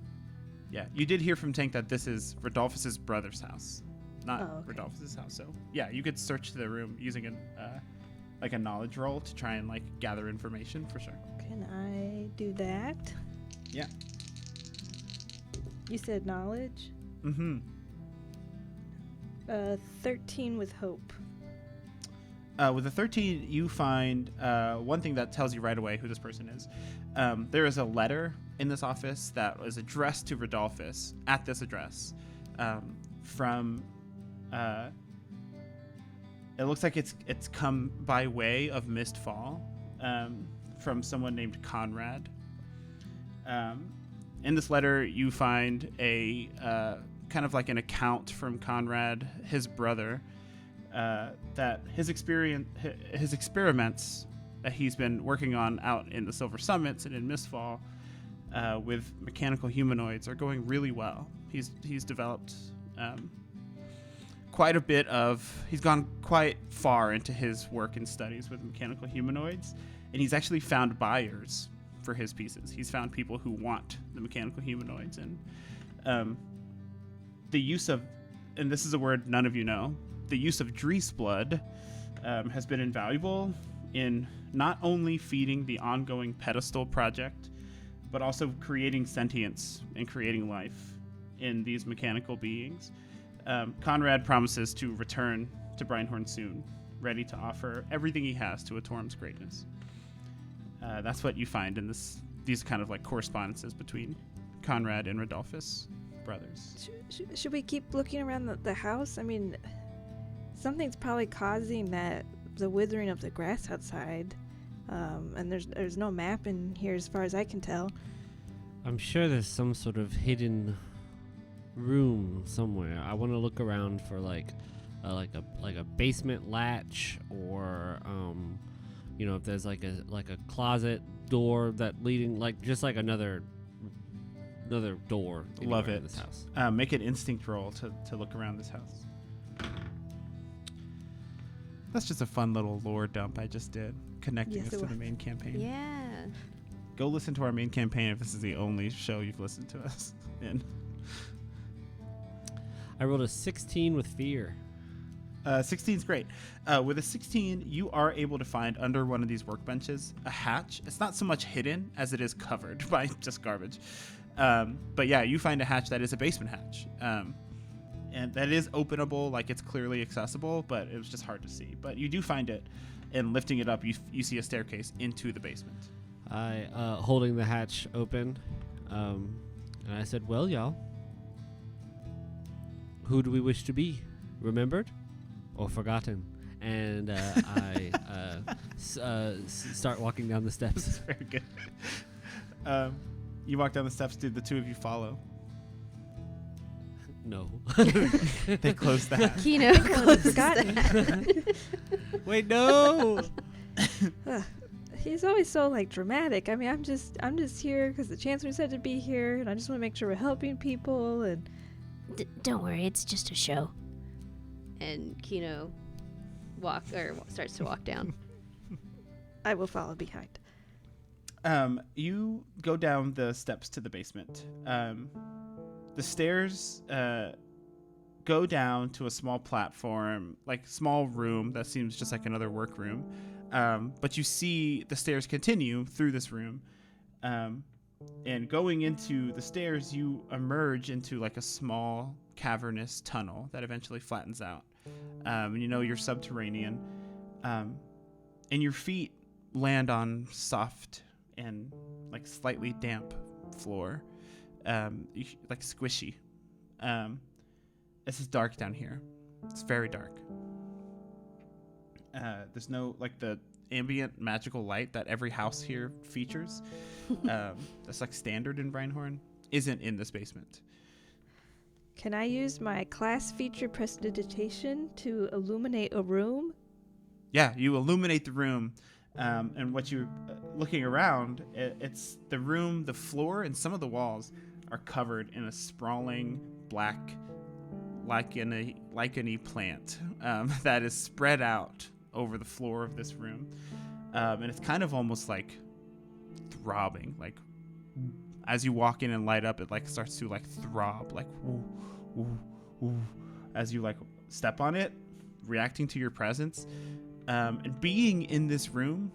Yeah, you did hear from Tank that this is Rodolphus's brother's house, not Oh, okay. Rodolphus's house. So yeah, you could search the room using like a knowledge roll to try and like gather information for sure. Can I do that? Yeah. You said knowledge? Mm-hmm. 13 with hope. With a 13, you find one thing that tells you right away who this person is. There is a letter in this office that was addressed to Rodolphus at this address from it looks like it's come by way of Mistfall from someone named Conrad. In this letter, you find a kind of like an account from Conrad, his brother, that his experiments that he's been working on out in the Silver Summits and in Mistfall with mechanical humanoids are going really well. He's developed quite a bit of. He's gone quite far into his work and studies with mechanical humanoids, and he's actually found buyers for his pieces. He's found people who want the mechanical humanoids, and the use of, and this is a word none of you know, the use of Drees blood has been invaluable in not only feeding the ongoing pedestal project, but also creating sentience and creating life in these mechanical beings. Conrad promises to return to Brinehorn soon, ready to offer everything he has to Atorum's greatness. That's what you find in these kind of like correspondences between Conrad and Rodolphus brothers. Should we keep looking around the house? I mean, something's probably causing the withering of the grass outside, and there's no map in here as far as I can tell. I'm sure there's some sort of hidden room somewhere. I want to look around for like a basement latch, or if there's like a closet door that leading, like just like another door. Love it. In this house. Make an instinct roll to look around this house. That's just a fun little lore dump I just did, connecting us to the main campaign. Yeah. Go listen to our main campaign if this is the only show you've listened to us in. I rolled a 16 with fear. 16 is great. With a 16, you are able to find under one of these workbenches a hatch. It's not so much hidden as it is covered by just garbage. But yeah, you find a hatch that is a basement hatch. And that is openable, like it's clearly accessible, but it was just hard to see. But you do find it, and lifting it up, you see a staircase into the basement. I, holding the hatch open, and I said, "Well, y'all, who do we wish to be? Remembered or forgotten?" And I start walking down the steps. Very good. You walk down the steps. Do the two of you follow? No. They close the hatch. Kino closes that. Wait, no. He's always so like dramatic. I mean, I'm just here because the chancellor said to be here, and I just want to make sure we're helping people. And Don't worry, it's just a show. And Kino starts to walk down. I will follow behind. You go down the steps to the basement. The stairs go down to a small platform, like small room that seems just like another workroom. But you see the stairs continue through this room. And going into the stairs, you emerge into like a small cavernous tunnel that eventually flattens out. And you're subterranean. And your feet land on soft and like slightly damp floor. Like squishy. This is dark down here. It's very dark. There's no like the ambient magical light that every house here features. That's like standard in Brinehorn. Isn't in this basement. Can I use my class feature prestidigitation to illuminate a room? Yeah, you illuminate the room. And what you're looking around, it's the room, the floor, and some of the walls are covered in a sprawling black lichen-y plant that is spread out over the floor of this room. And it's kind of almost like throbbing. Like as you walk in and light up, it like starts to like throb, like woo, woo, woo, as you like step on it, reacting to your presence. And being in this room,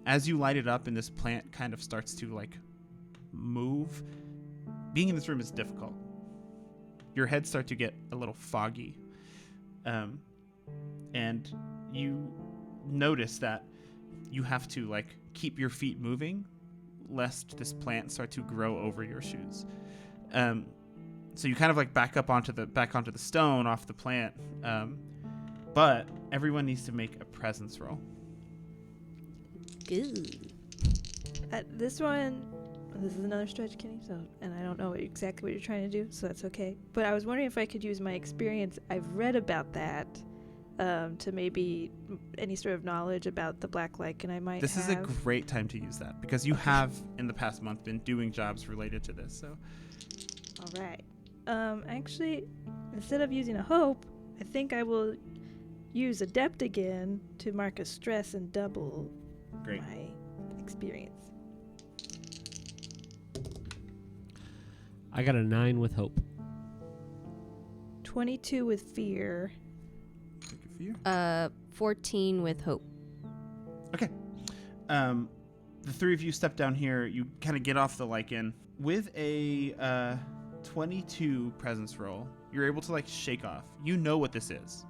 as you light it up and this plant kind of starts to like move, being in this room is difficult. Your head starts to get a little foggy. And you notice that you have to like keep your feet moving lest this plant start to grow over your shoes. So you kind of like back onto the stone off the plant. But everyone needs to make a presence roll. Good. This is another stretch, Kenny. And I don't know exactly what you're trying to do, so that's okay. But I was wondering if I could use my experience. I've read about that to maybe any sort of knowledge about the black lichen I might have. This is a great time to use that because you have in the past month been doing jobs related to this. So. All right. Actually, instead of using a hope, I think I will use adept again to mark a stress and double my experience. I got a 9 with hope. 22 with fear. 14 with hope. Okay. The three of you step down here. You kind of get off the lichen with a 22 presence roll. You're able to like shake off. You know what this is.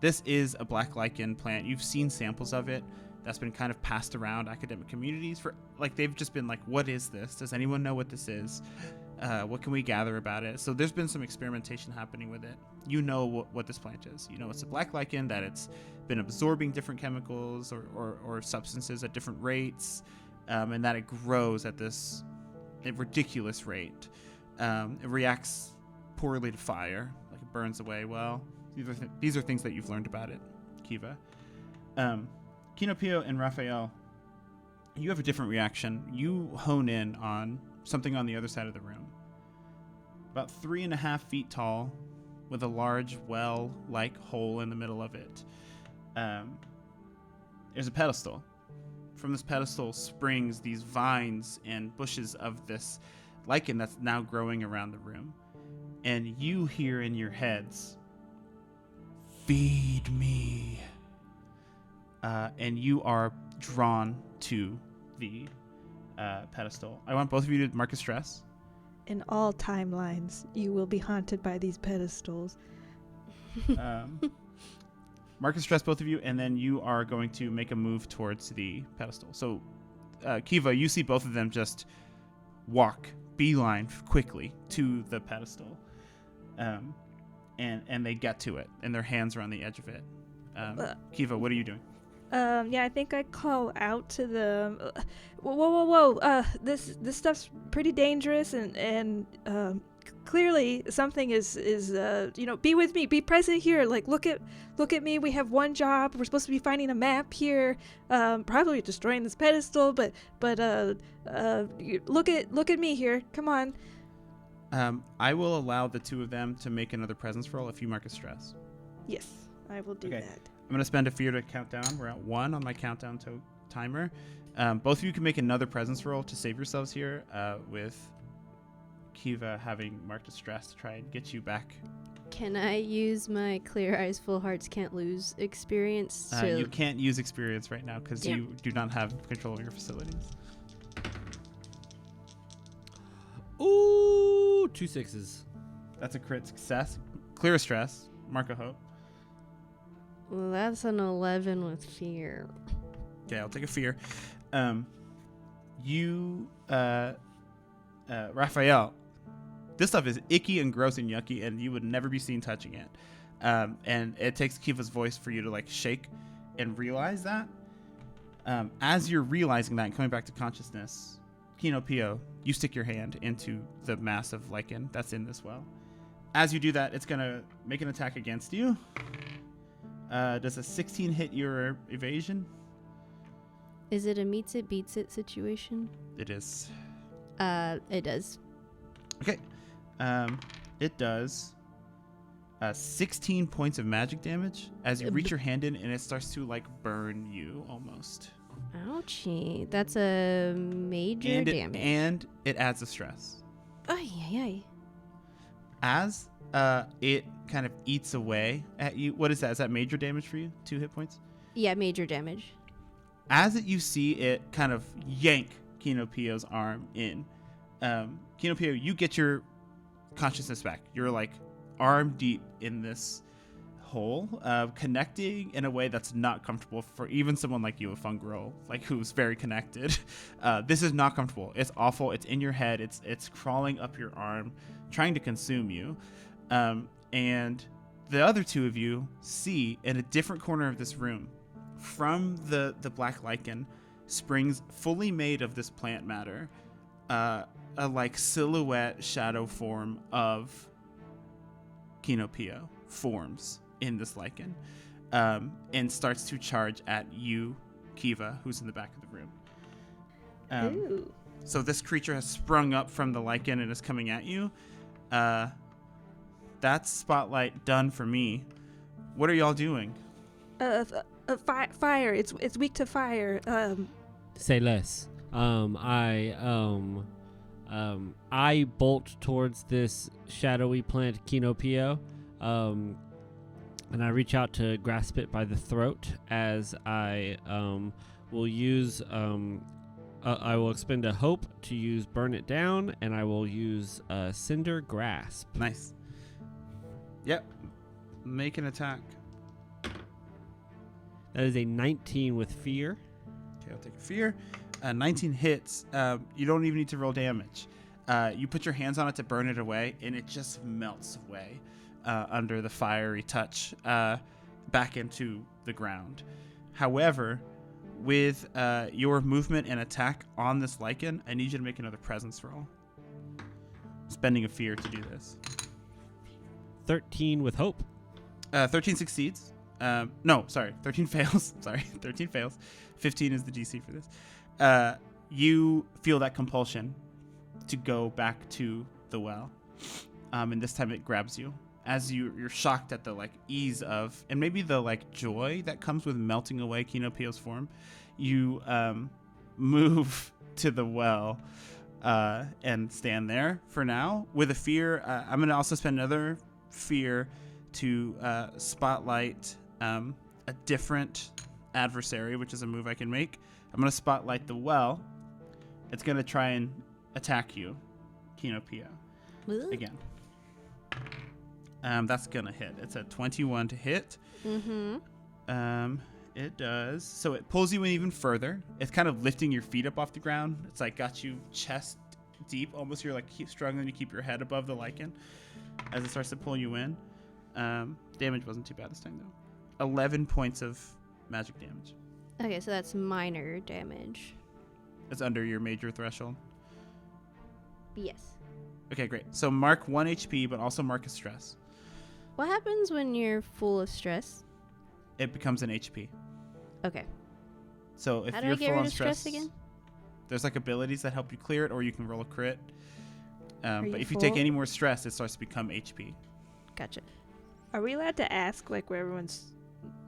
This is a black lichen plant. You've seen samples of it. That's been kind of passed around academic communities for like they've just been like, what is this? Does anyone know what this is? What can we gather about it? So there's been some experimentation happening with it. You know what this plant is. You know it's a black lichen, that it's been absorbing different chemicals or substances at different rates, and that it grows at this ridiculous rate. It reacts poorly to fire, like it burns away well. These are things that you've learned about it, Kiva. Kinopio and Raphael, you have a different reaction. You hone in on something on the other side of the room. About 3.5 feet tall, with a large well-like hole in the middle of it. There's a pedestal. From this pedestal springs these vines and bushes of this lichen that's now growing around the room. And you hear in your heads, "Feed me." And you are drawn to the pedestal. I want both of you to mark a stress. In all timelines, you will be haunted by these pedestals. Mark a stress, both of you, and then you are going to make a move towards the pedestal. So, Kiva, you see both of them just walk, beeline quickly to the pedestal. And they get to it, and their hands are on the edge of it. Kiva, what are you doing? Yeah, I think I call out to them. Whoa! This stuff's pretty dangerous, and clearly something is be with me, be present here. Like, look at me. We have one job. We're supposed to be finding a map here. Probably destroying this pedestal, but look at me here. Come on. I will allow the two of them to make another presence roll if you mark a stress. Yes, I will do that. I'm going to spend a fear to count down. We're at 1 on my countdown timer. Both of you can make another presence roll to save yourselves here, with Kiva having marked a stress to try and get you back. Can I use my Clear Eyes Full Hearts Can't Lose experience to... You can't use experience right now because you do not have control of your facilities. Ooh, 2 6s. That's a crit success. Clear a stress. Mark a hope. Well, that's an 11 with fear. Okay, I'll take a fear. Raphael, this stuff is icky and gross and yucky, and you would never be seen touching it. And it takes Kiva's voice for you to like shake and realize that. As you're realizing that and coming back to consciousness, Kinopio, you stick your hand into the mass of lichen that's in this well. As you do that, it's gonna make an attack against you. Does a 16 hit your evasion? Is it a meets it, beats it situation? It is. It does. Okay. It does 16 points of magic damage as you reach your hand in, and it starts to like burn you almost. Ouchie. That's a major damage. And it adds a stress. Ay. As it kind of eats away at you. What is that? Is that major damage for you? 2 hit points? Yeah, major damage. As you see it kind of yank Kinopio's arm in, Kinopio, you get your consciousness back. You're like arm deep in this hole, connecting in a way that's not comfortable for even someone like you, a fungal, like who's very connected. This is not comfortable. It's awful. It's in your head. It's crawling up your arm, trying to consume you. And the other two of you see in a different corner of this room, from the black lichen, springs fully made of this plant matter, a like silhouette shadow form of Kinopio forms in this lichen, and starts to charge at you, Kiva, who's in the back of the room. Ooh. So this creature has sprung up from the lichen and is coming at you. That's spotlight done for me. What are y'all doing? Fire. It's weak to fire. Say less. I bolt towards this shadowy plant, Kinopio, and I reach out to grasp it by the throat as I will use. I will expend a hope to use burn it down, and I will use cinder grasp. Nice. Yep. Make an attack. That is a 19 with fear. Okay, I'll take a fear. 19 hits. You don't even need to roll damage. You put your hands on it to burn it away, and it just melts away under the fiery touch back into the ground. However, with your movement and attack on this lichen, I need you to make another presence roll. Spending a fear to do this. 13 with hope. 13 succeeds. No, sorry. 13 fails. Sorry. 13 fails. 15 is the DC for this. You feel that compulsion to go back to the well. And this time it grabs you. As you're shocked at the like ease of, and maybe the like joy that comes with melting away Kinopio's form, you move to the well and stand there for now. With a fear, I'm going to also spend another fear to spotlight a different adversary, which is a move I can make. I'm going to spotlight the well. It's going to try and attack you, Kinopio, again. That's going to hit. It's a 21 to hit. Mm-hmm. It does. So it pulls you in even further. It's kind of lifting your feet up off the ground. It's like got you chest deep. Almost you're like struggling to keep your head above the lichen as it starts to pull you in. Damage wasn't too bad this time, though. 11 points of magic damage. Okay, so that's minor damage. It's under your major threshold. Yes. Okay, great. So mark 1 HP, but also mark a stress. What happens when you're full of stress? It becomes an HP. Okay. So if How do you're I get full rid on of stress again? there's like abilities that help you clear it, or you can roll a crit. Are But you if you take full? any more stress, it starts to become HP. Gotcha. Are we allowed to ask like where everyone's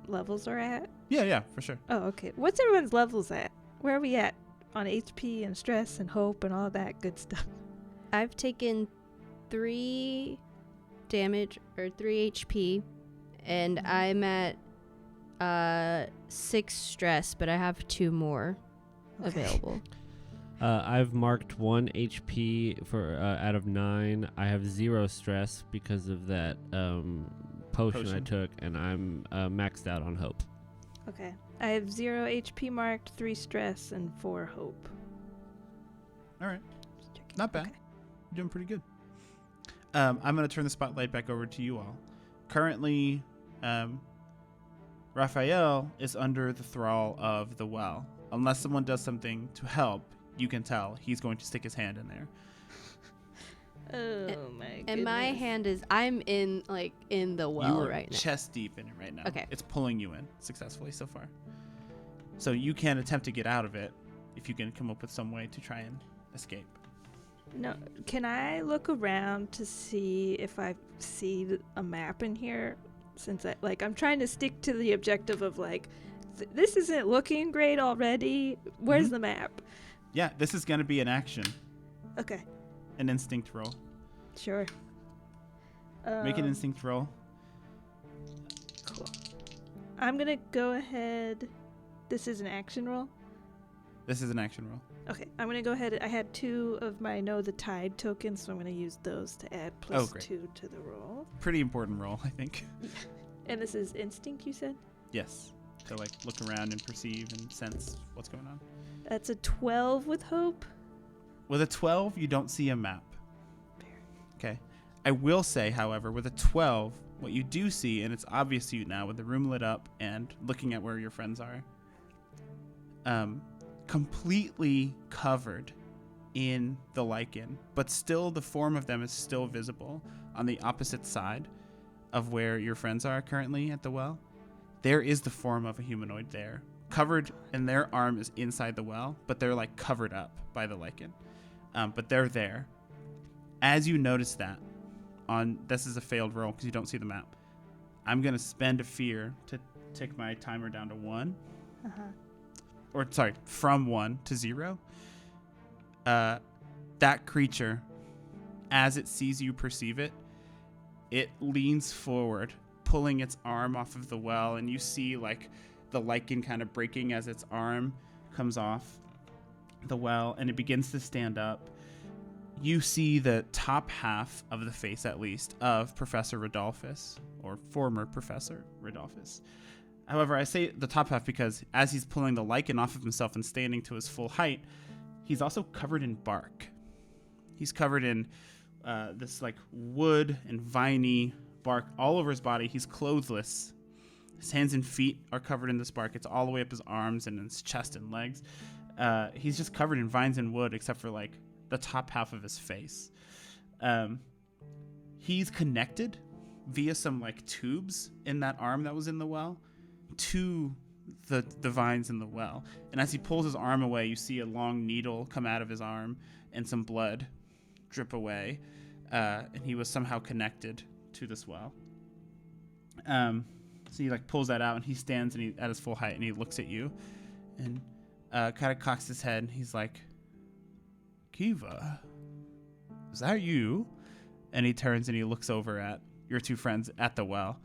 levels are at? Yeah, for sure. Oh, okay. What's everyone's levels at? Where are we at on HP and stress and hope and all that good stuff? I've taken 3 damage or 3 HP, and I'm at 6 stress, but I have 2 more available. I've marked 1 HP for out of 9. I have 0 stress because of that potion I took, and I'm maxed out on hope. Okay. I have 0 HP marked, 3 stress, and 4 hope. All right. Just checking. Not bad. Okay. You're doing pretty good. I'm going to turn the spotlight back over to you all. Currently, Raphael is under the thrall of the well. Unless someone does something to help, you can tell he's going to stick his hand in there. Oh my goodness. And my hand is, I'm in the well you are right now. chest deep in it right now. Okay. It's pulling you in successfully so far. So you can attempt to get out of it if you can come up with some way to try and escape. No, can I look around to see if I see a map in here? Since I'm trying to stick to the objective of this isn't looking great already. Where's the map? Yeah, this is going to be an action, Okay, an instinct roll. sure. Make an instinct roll. Cool. I'm gonna go ahead. This is an action roll. This is an action roll. Okay, I'm gonna go ahead. I had 2 of my Know the Tide tokens, so I'm gonna use those to add plus great. 2 to the roll. Pretty important roll, I think. And this is instinct, you said? Yes. To like look around and perceive and sense what's going on. That's a 12 with hope. With a 12, you don't see a map. Okay. I will say, however, with a 12, what you do see, and it's obvious to you now with the room lit up and looking at where your friends are, completely covered in the lichen, but still the form of them is still visible on the opposite side of where your friends are currently at the well. There is the form of a humanoid there, covered, and their arm is inside the well, but they're like covered up by the lichen. But they're there. As you notice that, this is a failed roll because you don't see the map. I'm gonna spend a fear to take my timer down to 1. Or sorry, from 1 to 0. That creature, as it sees you perceive it, it leans forward, pulling its arm off of the well, and you see like the lichen kind of breaking as its arm comes off the well, and it begins to stand up. You see the top half of the face, at least, of Professor Rodolphus, or former Professor Rodolphus. However, I say the top half because as he's pulling the lichen off of himself and standing to his full height, he's also covered in bark. He's covered in this like wood and viney bark all over his body. He's clothless. His hands and feet are covered in this bark. It's all the way up his arms and his chest and legs. He's just covered in vines and wood except for like the top half of his face. He's connected via some like tubes in that arm that was in the well to the vines in the well. And as he pulls his arm away, you see a long needle come out of his arm and some blood drip away. And he was somehow connected to this well. So he like pulls that out and he stands and at his full height and he looks at you and kind of cocks his head and he's like, Kiva, is that you? And he turns and he looks over at your two friends at the well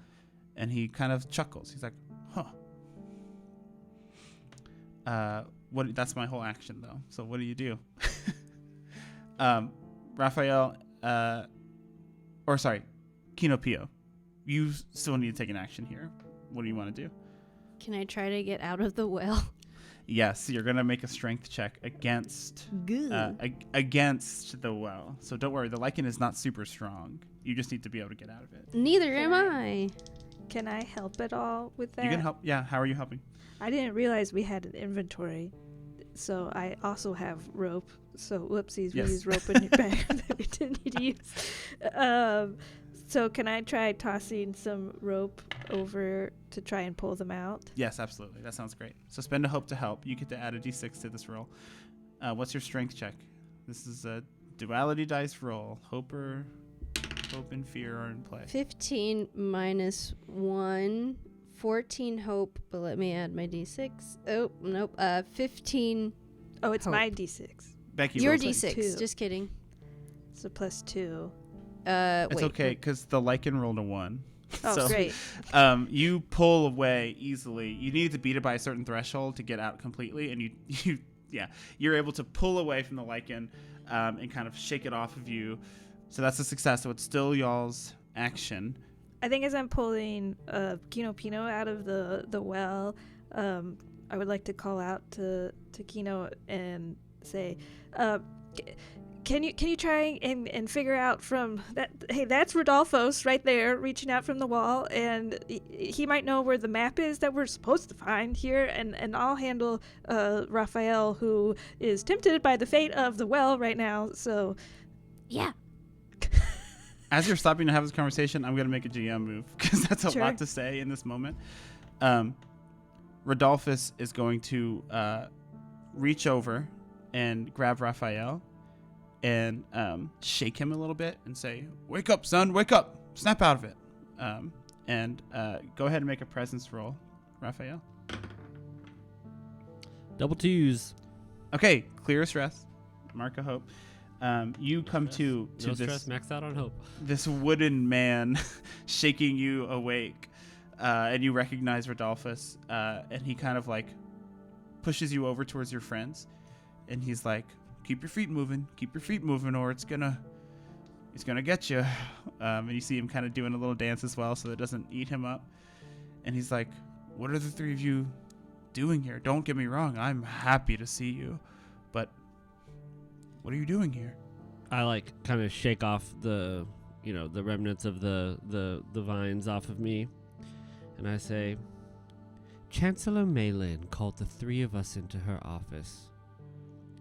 and he kind of chuckles. He's like, that's my whole action though. So what do you do? Raphael, Kinopio, you still need to take an action here. What do you want to do? Can I try to get out of the well? Yes, you're gonna make a strength check against against the well. So don't worry, the lichen is not super strong. You just need to be able to get out of it. Neither am I. Can I help at all with that? You can help. Yeah, how are you helping? I didn't realize we had an inventory, so I also have rope. So whoopsies, we used rope in your bag that we didn't need to use. So can I try tossing some rope over to try and pull them out? Yes, absolutely. That sounds great. So spend a hope to help. You get to add a d6 to this roll. What's your strength check? This is a duality dice roll. Hope and fear are in play. 15 minus 1. 14 hope, but let me add my d6. Oh, nope. 15. Oh, it's hope. my d6. Becky, Your rolls it. d6. 2. Just kidding. So plus 2. It's wait. okay, because the lichen rolled a 1. Oh, so, great. You pull away easily. You need to beat it by a certain threshold to get out completely, and you're able to pull away from the lichen and kind of shake it off of you. So that's a success. So it's still y'all's action. I think as I'm pulling Kino Pino out of the well, I would like to call out to Kino and say, Can you try and figure out from that? Hey, that's Rodolphos right there, reaching out from the wall, and he might know where the map is that we're supposed to find here. And I'll handle Raphael, who is tempted by the fate of the well right now. So, Yeah. As you're stopping to have this conversation, I'm going to make a GM move because that's a Sure. lot to say in this moment. Rodolphus is going to reach over and grab Raphael and shake him a little bit and say, "Wake up, son, wake up, snap out of it." And go ahead and make a presence roll, Raphael. Double twos. Okay, clear stress, mark a hope. You come to No this stress, max out on hope. this wooden man shaking you awake, and you recognize Rodolphus, and he kind of like pushes you over towards your friends, and he's like, keep your feet moving, or it's gonna He's gonna get you. And you see him kind of doing a little dance as well, so that it doesn't eat him up. And he's like, "What are the three of you doing here? Don't get me wrong, I'm happy to see you, but what are you doing here?" I like kind of shake off the remnants of the vines off of me, and I say, Chancellor Malin called the three of us into her office,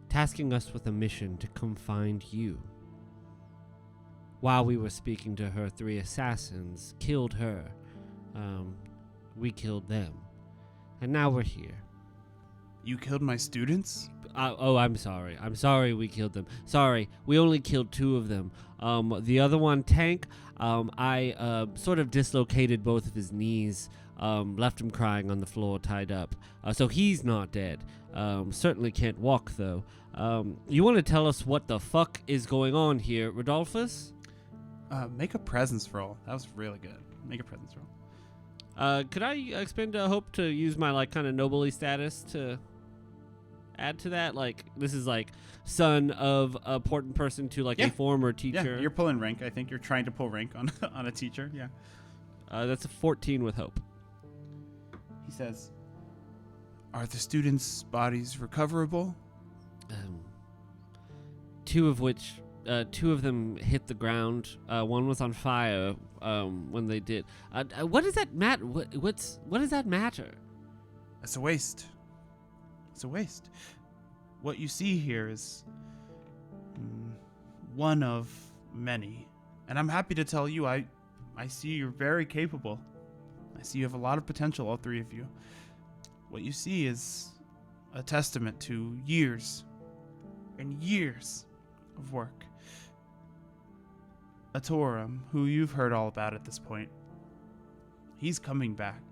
tasking us with a mission to come find you. While we were speaking to her, 3 assassins killed her. We killed them. And now we're here. You killed my students? I'm sorry. I'm sorry we killed them. Sorry, we only killed 2 of them. The other one, Tank, I sort of dislocated both of his knees, left him crying on the floor tied up. So he's not dead. Certainly can't walk, though. You want to tell us what the fuck is going on here, Rodolphus? Make a presence roll. That was really good. Make a presence roll. Could I expend a hope to use my like kind of nobly status to add to that? Like this is like son of a important person to like a former teacher. Yeah, you're pulling rank. I think you're trying to pull rank on on a teacher. Yeah. That's a 14 with hope. He says, "Are the students' bodies recoverable?" 2 of them hit the ground. One was on fire when they did. What does that matter? What does that matter? It's a waste. It's a waste. What you see here is one of many. And I'm happy to tell you, I see you're very capable. I see you have a lot of potential, all 3 of you. What you see is a testament to years and years of work. Atorum, who you've heard all about at this point, he's coming back.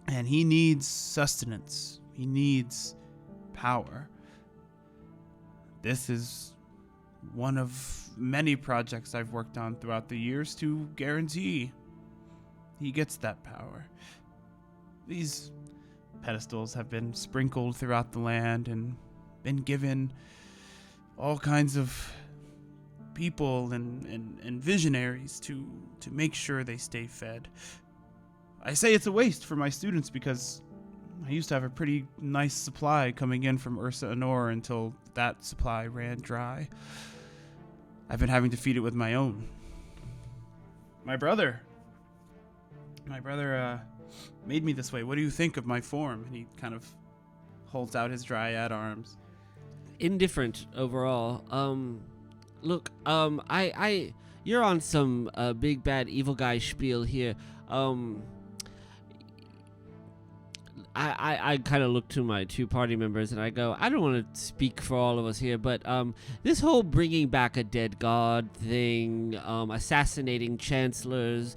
And he needs sustenance. He needs power. This is one of many projects I've worked on throughout the years to guarantee he gets that power. These pedestals have been sprinkled throughout the land and been given all kinds of people and visionaries to make sure they stay fed. I say it's a waste for my students because I used to have a pretty nice supply coming in from Ursa Honor until that supply ran dry. I've been having to feed it with my own. My brother made me this way. What do you think of my form? And he kind of holds out his dryad arms. Indifferent overall. Look, you're on some big bad evil guy spiel here. I kind of look to my 2 party members and I go, I don't want to speak for all of us here, but this whole bringing back a dead god thing, assassinating chancellors,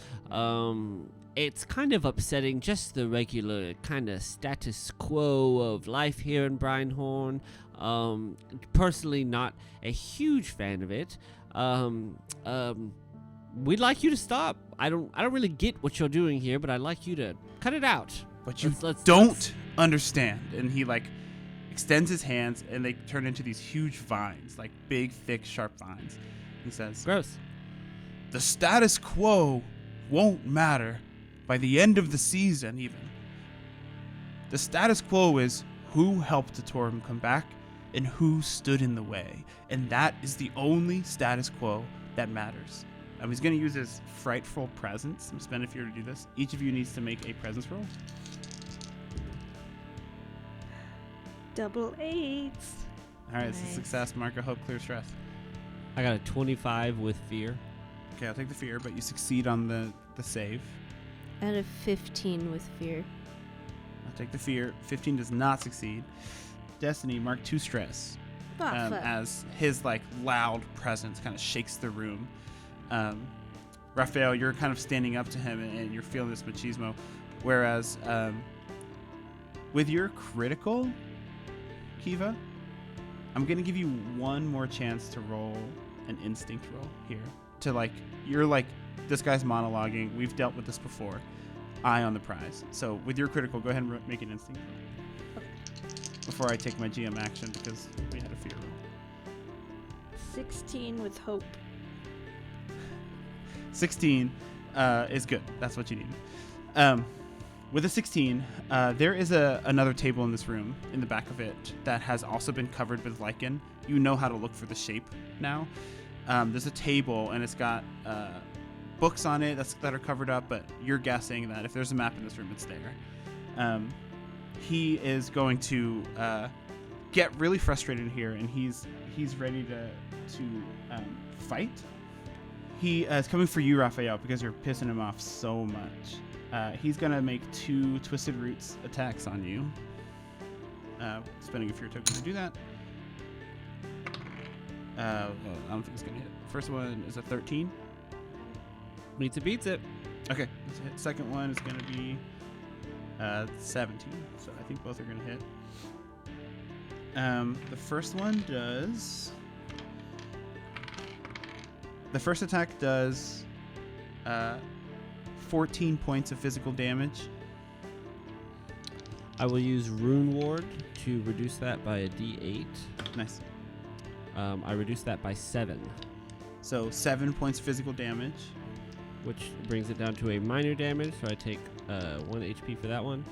it's kind of upsetting just the regular kind of status quo of life here in Brinehorn. Personally, not a huge fan of it. We'd like you to stop. I don't really get what you're doing here, but I'd like you to cut it out. But you don't understand. And he like extends his hands and they turn into these huge vines, like big, thick, sharp vines. He says, Gross. The status quo won't matter by the end of the season even. The status quo is who helped Atorum come back and who stood in the way. And that is the only status quo that matters. He's going to use his frightful presence. I'm spending a fear to do this. Each of you needs to make a presence roll. Double 8s. All right, it's a success. Mark a hope, clear stress. I got a 25 with fear. Okay, I'll take the fear, but you succeed on the save. And a 15 with fear. I'll take the fear. 15 does not succeed. Destiny, mark 2 stress. As his like loud presence kind of shakes the room. Raphael, you're kind of standing up to him and you're feeling this machismo. Whereas with your critical, Kiva, I'm going to give you one more chance to roll an instinct roll here. To like, you're like, this guy's monologuing. We've dealt with this before. Eye on the prize. So with your critical, go ahead and make an instinct roll. Before I take my GM action because we had a fear roll. 16 with hope. 16 is good. That's what you need. With a 16, there is another table in this room in the back of it that has also been covered with lichen. You know how to look for the shape now. There's a table, and it's got books on it that are covered up, but you're guessing that if there's a map in this room, it's there. He is going to get really frustrated here, and he's ready to fight. He is coming for you, Raphael, because you're pissing him off so much. He's going to make 2 Twisted Roots attacks on you. Spending a fear token to do that. I don't think it's going to hit. First one is a 13. Meets it, beats it. Okay. Second one is going to be 17. So I think both are going to hit. The first one does... The first attack does 14 points of physical damage. I will use Rune Ward to reduce that by a D8. Nice. I reduce that by 7. So 7 points of physical damage. Which brings it down to a minor damage, so I take 1 HP for that one.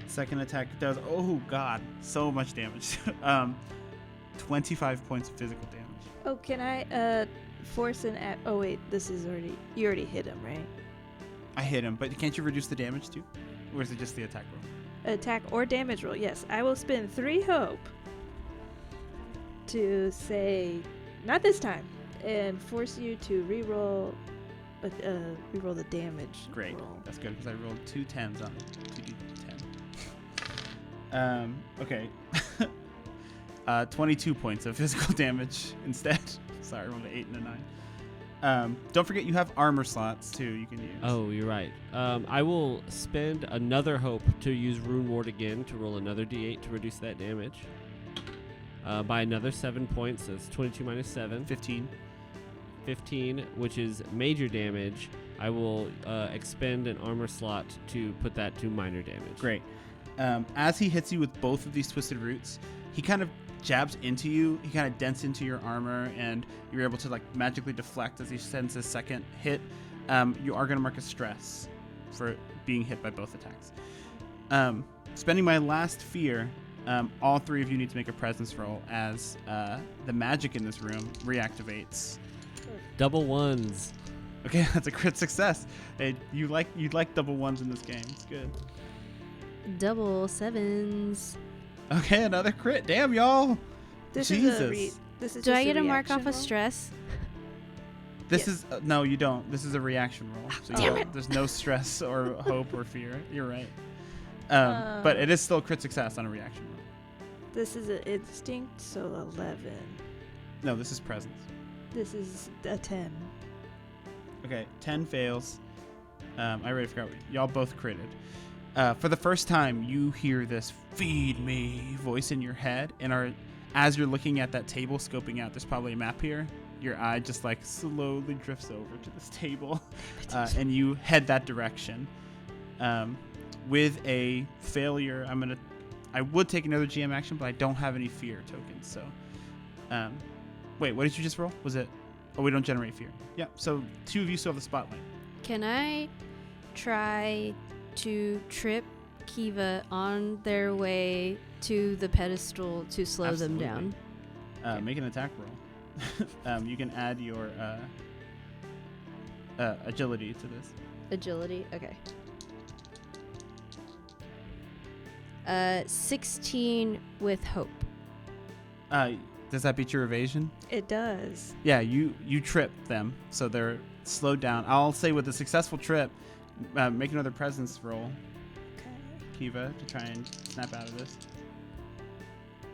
Second attack does, oh god, so much damage. 25 points of physical damage. Oh, can I force an oh wait, you already hit him, right? I hit him, but can't you reduce the damage too? Or is it just the attack roll? Attack or damage roll, yes. I will spend 3 hope to say, not this time, and force you to reroll the damage. Great, roll. that's good because I rolled 2 10s on it. 2d10. Okay. 22 points of physical damage instead. Sorry, I rolled an 8 and a 9. Don't forget you have armor slots too you can use. Oh, you're right. I will spend another hope to use Rune Ward again to roll another D8 to reduce that damage by another 7 points. So it's 22 minus 7. 15. 15, which is major damage. I will expend an armor slot to put that to minor damage. Great. As he hits you with both of these Twisted Roots, he kind of jabs into you. He kind of dents into your armor, and you're able to like magically deflect as he sends his second hit. You are going to mark a stress for being hit by both attacks. Spending my last fear, all 3 of you need to make a presence roll as the magic in this room reactivates. Double ones. Okay, that's a crit success. Hey, you'd like double ones in this game. It's good. Double 7s. Okay, another crit. Damn, y'all. This Jesus. This is Do just I a get a mark reaction off of roll? stress? This Yes. is no, you don't. This is a reaction roll. So you Damn don't- it. there's no stress or hope or fear. You're right. But it is still a crit success on a reaction roll. This is an instinct, so 11. No, this is presence. This is a 10. Okay, 10 fails. I already forgot. Y'all both critted. For the first time, you hear this "feed me" voice in your head, and as you're looking at that table, scoping out, there's probably a map here. Your eye just like slowly drifts over to this table, and you head that direction. With a failure, I would take another GM action, but I don't have any fear tokens. So, wait, what did you just roll? Was it? Oh, we don't generate fear. Yeah. So 2 of you still have the spotlight. Can I try to trip Kiva on their way to the pedestal to slow Absolutely. them down? Make an attack roll. You can add your agility to this. Agility? Okay. 16 with hope. Does that beat your evasion? It does. Yeah, you trip them, so they're slowed down. I'll say with a successful trip, make another presence roll, Okay. Kiva, to try and snap out of this.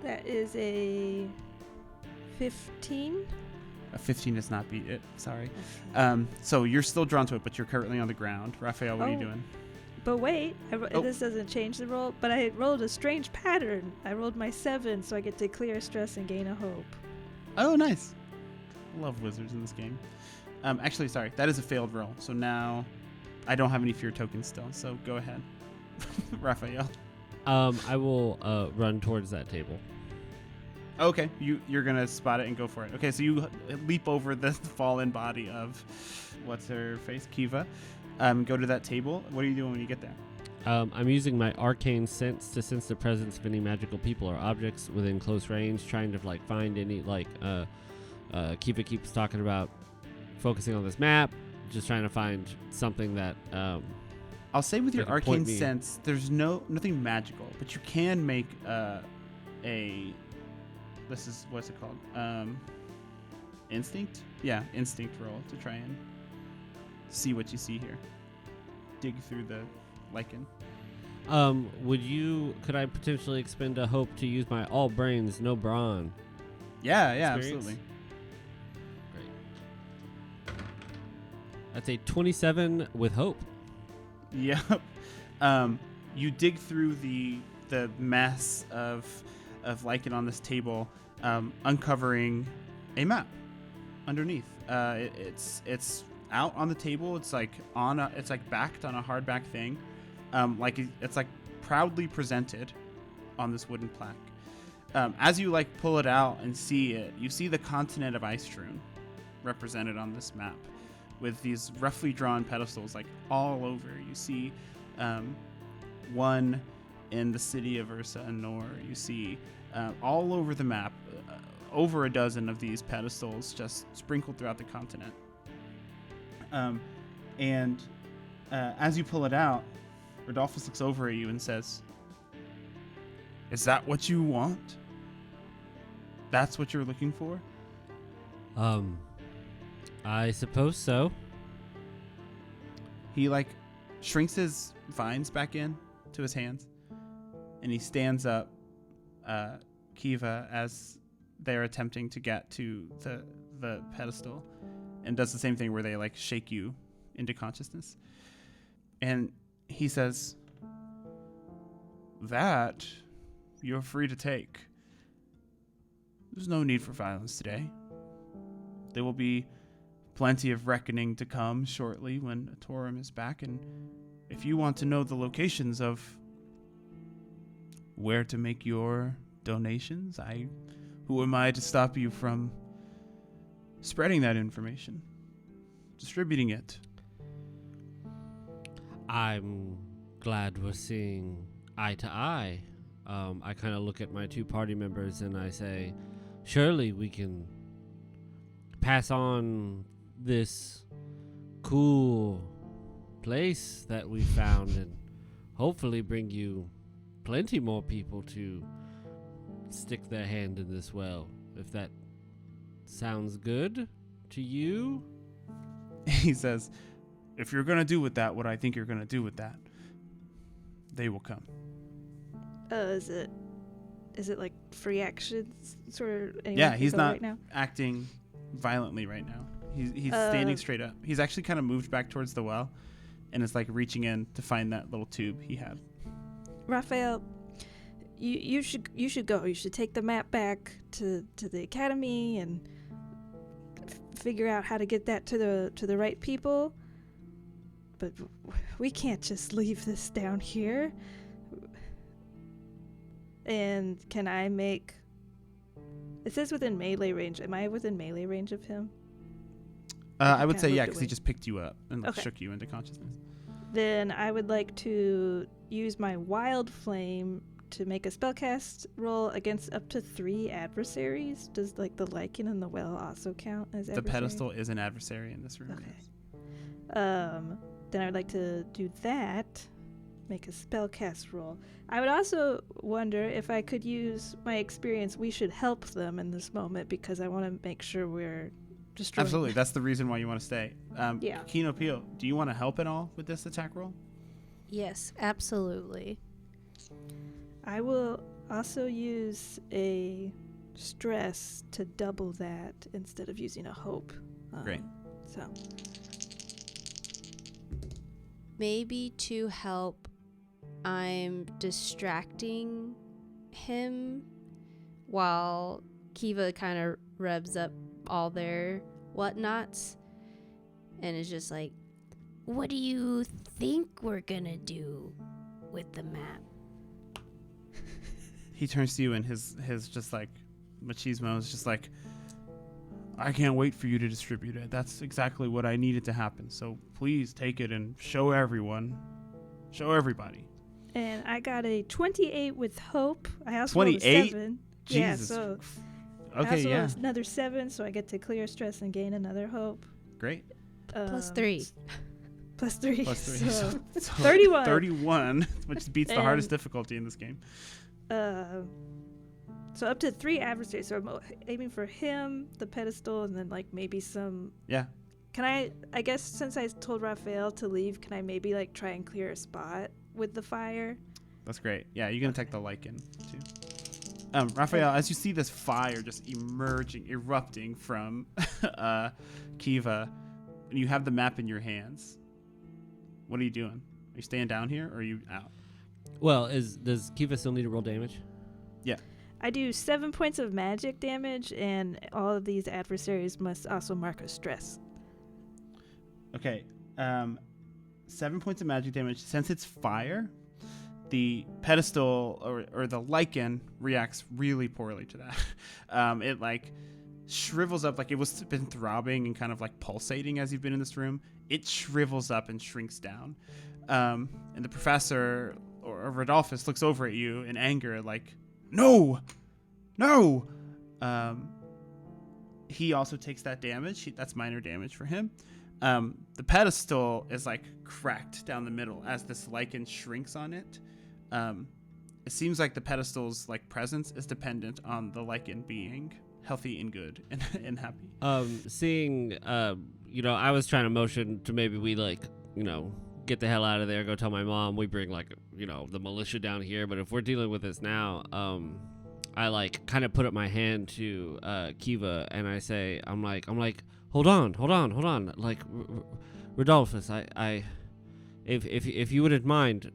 That is a 15. A 15 does not beat it. Sorry. Okay. So you're still drawn to it, but you're currently on the ground. Raphael, what are you Oh. doing? But wait, Oh. this doesn't change the roll, but I rolled a strange pattern. I rolled my 7, so I get to clear stress and gain a hope. Oh, nice. Love wizards in this game. Actually, sorry, that is a failed roll. So now I don't have any fear tokens still. So go ahead, Raphael. I will run towards that table. Okay, you're gonna spot it and go for it. Okay, so you leap over the fallen body of what's her face, Kiva. Go to that table. What are you doing when you get there? I'm using my arcane sense to sense the presence of any magical people or objects within close range, trying to like find any Kiva keeps talking about focusing on this map, just trying to find something that I'll say with your Like a point arcane me. sense, there's nothing magical, but you can make this is what's it called? Instinct? Yeah, instinct roll to try and see what you see here. Dig through the lichen. could I potentially expend a hope to use my all brains, no brawn? Yeah, Experience? absolutely. Great. That's a 27 with hope. Yep. You dig through the mess of lichen on this table, uncovering a map underneath. It's out on the table. It's like backed on a hardback thing. It's like proudly presented on this wooden plaque. As you like pull it out and see it, you see the continent of Ice-Troon represented on this map, with these roughly drawn pedestals like all over. You see one in the city of Ursa and Nor. You see all over the map, over a dozen of these pedestals just sprinkled throughout the continent. As you pull it out, Rodolphus looks over at you and says, "Is that what you want? That's what you're looking for?" I suppose so. He shrinks his vines back in to his hands, and he stands up Kiva as they're attempting to get to the pedestal, and does the same thing where they shake you into consciousness. And he says, "That you're free to take. There's no need for violence today. There will be plenty of reckoning to come shortly when Atorum is back, and if you want to know the locations of where to make your donations, who am I to stop you from spreading that information, distributing it?" I'm glad we're seeing eye to eye. I kind of look at my two party members and I say, surely we can pass on this cool place that we found and hopefully bring you plenty more people to stick their hand in this well, if that sounds good to you. He says, "If you're going to do with that what I think you're going to do with that, they will come." Is it like free actions sort of? Yeah, he's not right now. acting violently right now. He's standing straight up. He's actually kind of moved back towards the well, and is reaching in to find that little tube he had. Raphael, you should go. You should take the map back to the academy and figure out how to get that to the right people. But we can't just leave this down here. And can I make... It says within melee range. Am I within melee range of him? I would kinda say yeah, moved because he away. just picked you up and Okay. shook you into consciousness. Then I would like to use my Wild Flame to make a spellcast roll against up to 3 adversaries. Does the lichen and the well also count as The adversaries? pedestal is an adversary in this room. Okay. Yes. Then I would like to do that. Make a spellcast roll. I would also wonder if I could use my experience. We should help them in this moment because I want to make sure we're destroying. Absolutely. That's the reason why you want to stay. Yeah. Kino Peel, do you want to help at all with this attack roll? Yes, absolutely. I will also use a stress to double that instead of using a hope. Great. So Maybe to help, I'm distracting him while Kiva kind of revs up all their whatnots and is just like, What do you think we're gonna do with the map? He turns to you and his just Machismo is just like, I can't wait for you to distribute it. That's exactly what I needed to happen. So please take it and show everybody. And I got a 28 with hope. I also 28? rolled a 7. Yeah, Jesus. so I Okay, also yeah. rolled another 7, so I get to clear stress and gain another hope. Great. Plus 3. Plus 3. Plus 3. So, So 31. 31, which beats the And- hardest difficulty in this game. So up to 3 adversaries. So I'm aiming for him, the pedestal, and then like maybe some. Yeah. Can I guess since I told Raphael to leave, can I maybe like try and clear a spot with the fire? That's great. Yeah, you can attack the lichen too. Raphael, as you see this fire just erupting from Kiva, and you have the map in your hands, what are you doing? Are you staying down here or are you out? Well, does Kiva still need to roll damage? Yeah. I do 7 points of magic damage, and all of these adversaries must also mark a stress. Okay. 7 points of magic damage. Since it's fire, the pedestal or the lichen reacts really poorly to that. It like shrivels up, like it was been throbbing and kind of like pulsating as you've been in this room. It shrivels up and shrinks down. And the professor or Rodolphus looks over at you in anger, like, no. He also takes that damage. That's minor damage for him. The pedestal is like cracked down the middle as this lichen shrinks on it. It seems like the pedestal's like presence is dependent on the lichen being healthy and good and happy. Seeing, I was trying to motion to maybe we get the hell out of there, go tell my mom we bring the militia down here. But if we're dealing with this now, I kind of put up my hand to Kiva and I say, I'm like, hold on. Like, Rodolphus, if you wouldn't mind,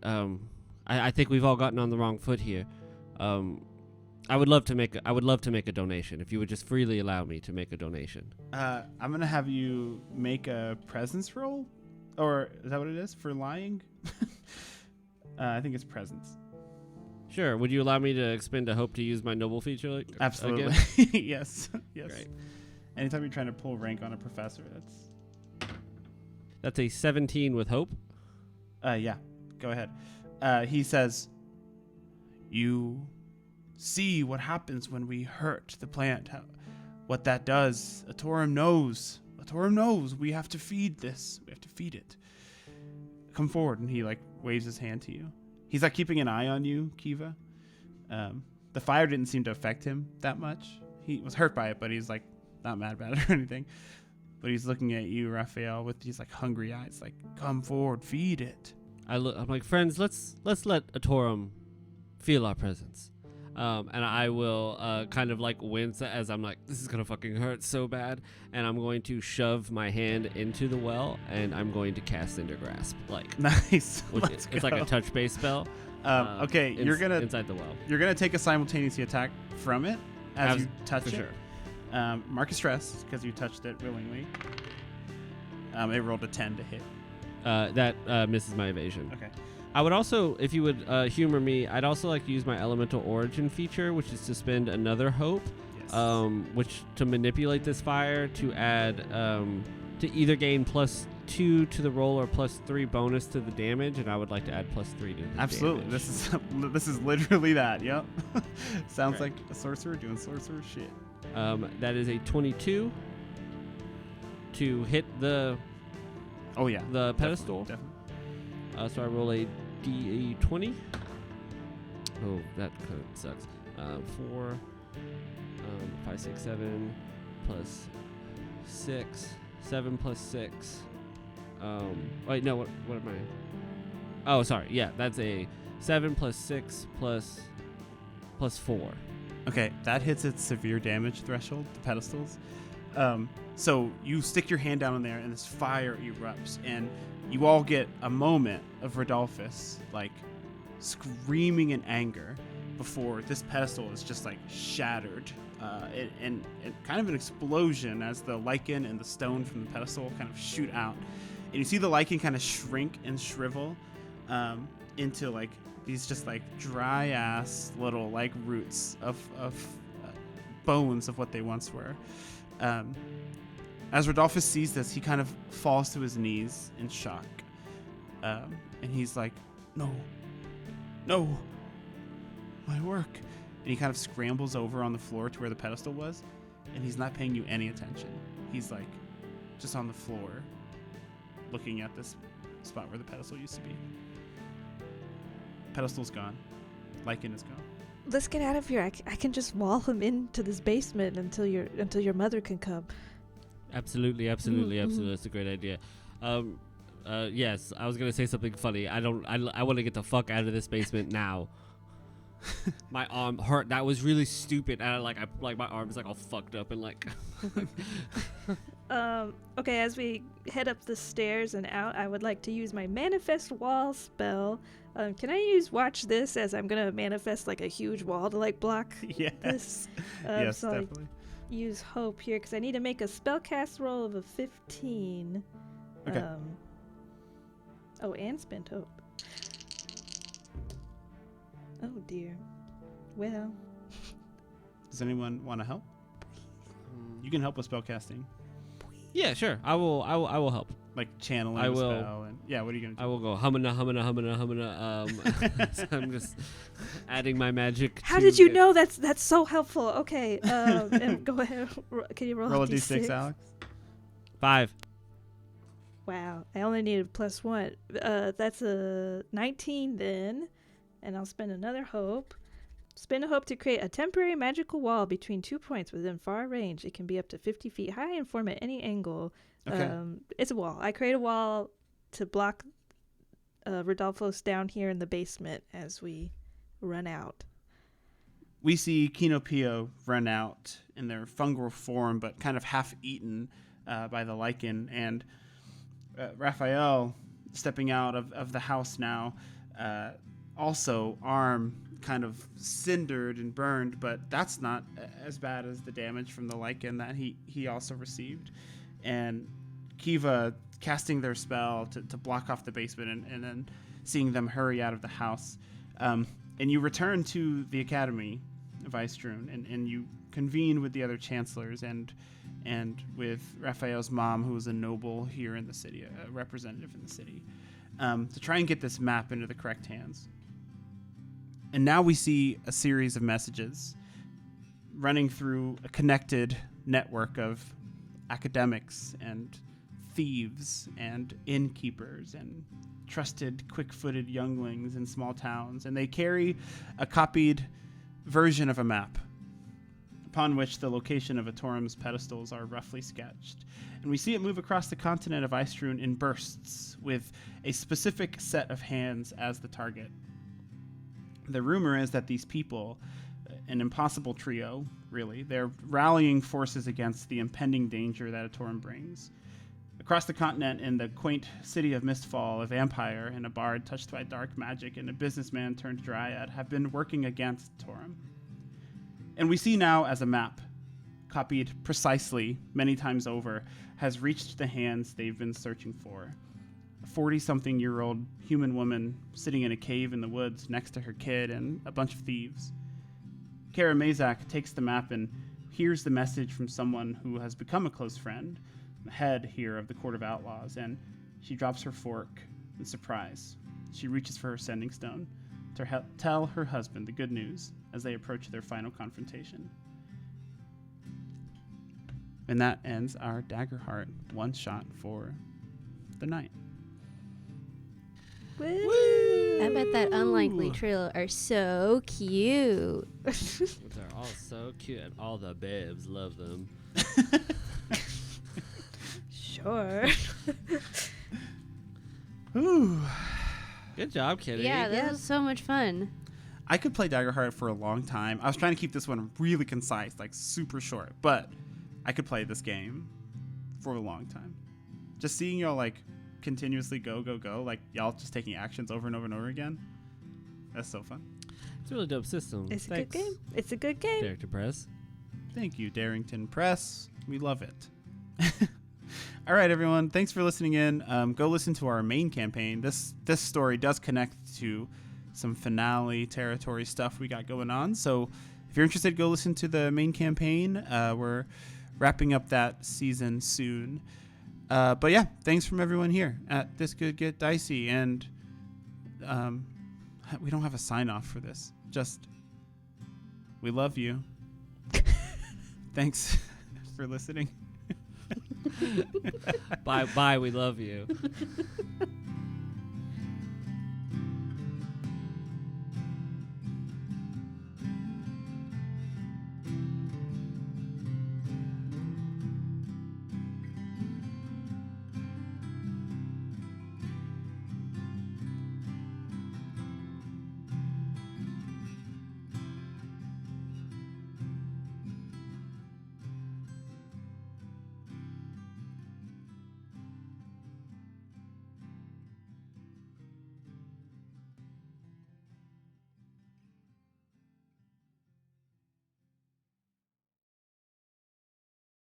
I think we've all gotten on the wrong foot here. I would love to make a donation if you would just freely allow me to make a donation. I'm gonna have you make a presence roll, or is that what it is for lying? I think it's presence. Sure. Would you allow me to expend a hope to use my noble feature? Absolutely. Again? Yes. Great. Anytime you're trying to pull rank on a professor, That's a 17 with hope. Yeah. Go ahead. He says, "You see what happens when we hurt the plant. What that does. Atorum knows. We have to feed this. We have to feed it. Come forward." And he waves his hand to you. He's keeping an eye on you, Kiva. The fire didn't seem to affect him that much. He was hurt by it, but he's not mad about it or anything. But he's looking at you, Raphael, with these hungry eyes, come forward, feed it. I'm like, friends, let's let Atorum feel our presence. And I will kind of wince as I'm like, this is gonna fucking hurt so bad, and I'm going to shove my hand into the well and I'm going to cast Cinder Grasp, Nice. it's like a touch base spell. Okay, you're gonna inside the well. You're gonna take a simultaneous attack from it as you touch for it. Sure. Mark a stress because you touched it willingly. It rolled a 10 to hit. That misses my evasion. Okay. I would also, if you would humor me, I'd also like to use my elemental origin feature, which is to spend another hope, Yes. which to manipulate this fire to add to either gain +2 to the roll or +3 bonus to the damage, and I would like to add +3 to the Absolutely. damage. This is literally that. Yep. Sounds Right. like a sorcerer doing sorcerer shit. That is a 22 to hit the Oh yeah. pedestal. Definitely. So I roll a D20. Oh, that kind of sucks. 4, 5, 6, 7 plus 6, 7 plus 6. Wait, no, what am I? Oh, sorry. Yeah, that's a 7 plus 6 plus 4. Okay, that hits its severe damage threshold, the pedestals. So you stick your hand down in there and this fire erupts, and you all get a moment of Rodolphus screaming in anger before this pedestal is just shattered, and kind of an explosion as the lichen and the stone from the pedestal kind of shoot out, and you see the lichen kind of shrink and shrivel into these just dry ass little roots of bones of what they once were. As Rodolphus sees this, he kind of falls to his knees in shock. And he's like, no, my work. And he kind of scrambles over on the floor to where the pedestal was, and he's not paying you any attention. He's like just on the floor looking at this spot where the pedestal used to be. Pedestal's gone. Lycan is gone. Let's get out of here. I can just wall him into this basement until your mother can come. Absolutely. That's a great idea. Yes, I was gonna say something funny. I want to get the fuck out of this basement now. My arm hurt. That was really stupid. And I my arm is like all fucked up and like. Okay, as we head up the stairs and out, I would like to use my manifest wall spell. Can I use watch this, as I'm gonna manifest like a huge wall to like block Yes. this? Yes, so definitely. I use hope here because I need to make a spellcast roll of a 15. Okay. And spent hope. Oh dear. Well. Does anyone want to help? You can help with spellcasting, Yeah, sure. I will help. like channeling I a will. spell. And yeah, what are you gonna do? I will go humana. So I'm just adding my magic. How to did you it. know? That's so helpful. Okay. And go ahead. Can you roll a a d6, Alex. 5. Wow. I only needed +1. That's a 19 then. And I'll spend another hope. Spend a hope to create a temporary magical wall between 2 points within far range. It can be up to 50 feet high and form at any angle. Okay. It's a wall. I create a wall to block Rodolphos down here in the basement as we run out. We see Kinopio run out in their fungal form, but kind of half-eaten by the lichen, and Raphael stepping out of the house now, also arm kind of cindered and burned, but that's not as bad as the damage from the lichen that he also received. And Kiva casting their spell to block off the basement and then seeing them hurry out of the house. And you return to the Academy of Istrun, and you convene with the other chancellors and with Raphael's mom, who is a noble here in the city, a representative in the city, to try and get this map into the correct hands. And now we see a series of messages running through a connected network of academics and thieves and innkeepers and trusted, quick-footed younglings in small towns. And they carry a copied version of a map upon which the location of Atorum's pedestals are roughly sketched. And we see it move across the continent of Istrun in bursts with a specific set of hands as the target. The rumor is that these people, an impossible trio, really, they're rallying forces against the impending danger that Atorum brings. Across the continent, in the quaint city of Mistfall, a vampire and a bard touched by dark magic and a businessman turned dryad have been working against Atorum. And we see now as a map, copied precisely many times over, has reached the hands they've been searching for. A 40-something-year-old human woman sitting in a cave in the woods next to her kid and a bunch of thieves. Kara Mazak takes the map and hears the message from someone who has become a close friend, the head here of the Court of Outlaws, and she drops her fork in surprise. She reaches for her sending stone to tell her husband the good news as they approach their final confrontation. And that ends our Daggerheart one shot for the night. Woo! I bet that unlikely trio are so cute. They're all so cute, and all the babes love them. Sure. Ooh. Good job, Kitty. Yeah, that was so much fun. I could play Daggerheart for a long time. I was trying to keep this one really concise, like super short, but I could play this game for a long time. Just seeing y'all like continuously go, like y'all just taking actions over and over and over again. That's so fun. It's a really dope system. It's a good game. It's a good game. Director Press. Thank you, Darrington Press. We love it. All right, everyone. Thanks for listening in. Go listen to our main campaign. This story does connect to some finale territory stuff we got going on. So if you're interested, go listen to the main campaign. We're wrapping up that season soon. But yeah, thanks from everyone here at This Could Get Dicey. And we don't have a sign off for this. Just, we love you. Thanks for listening. Bye, we love you.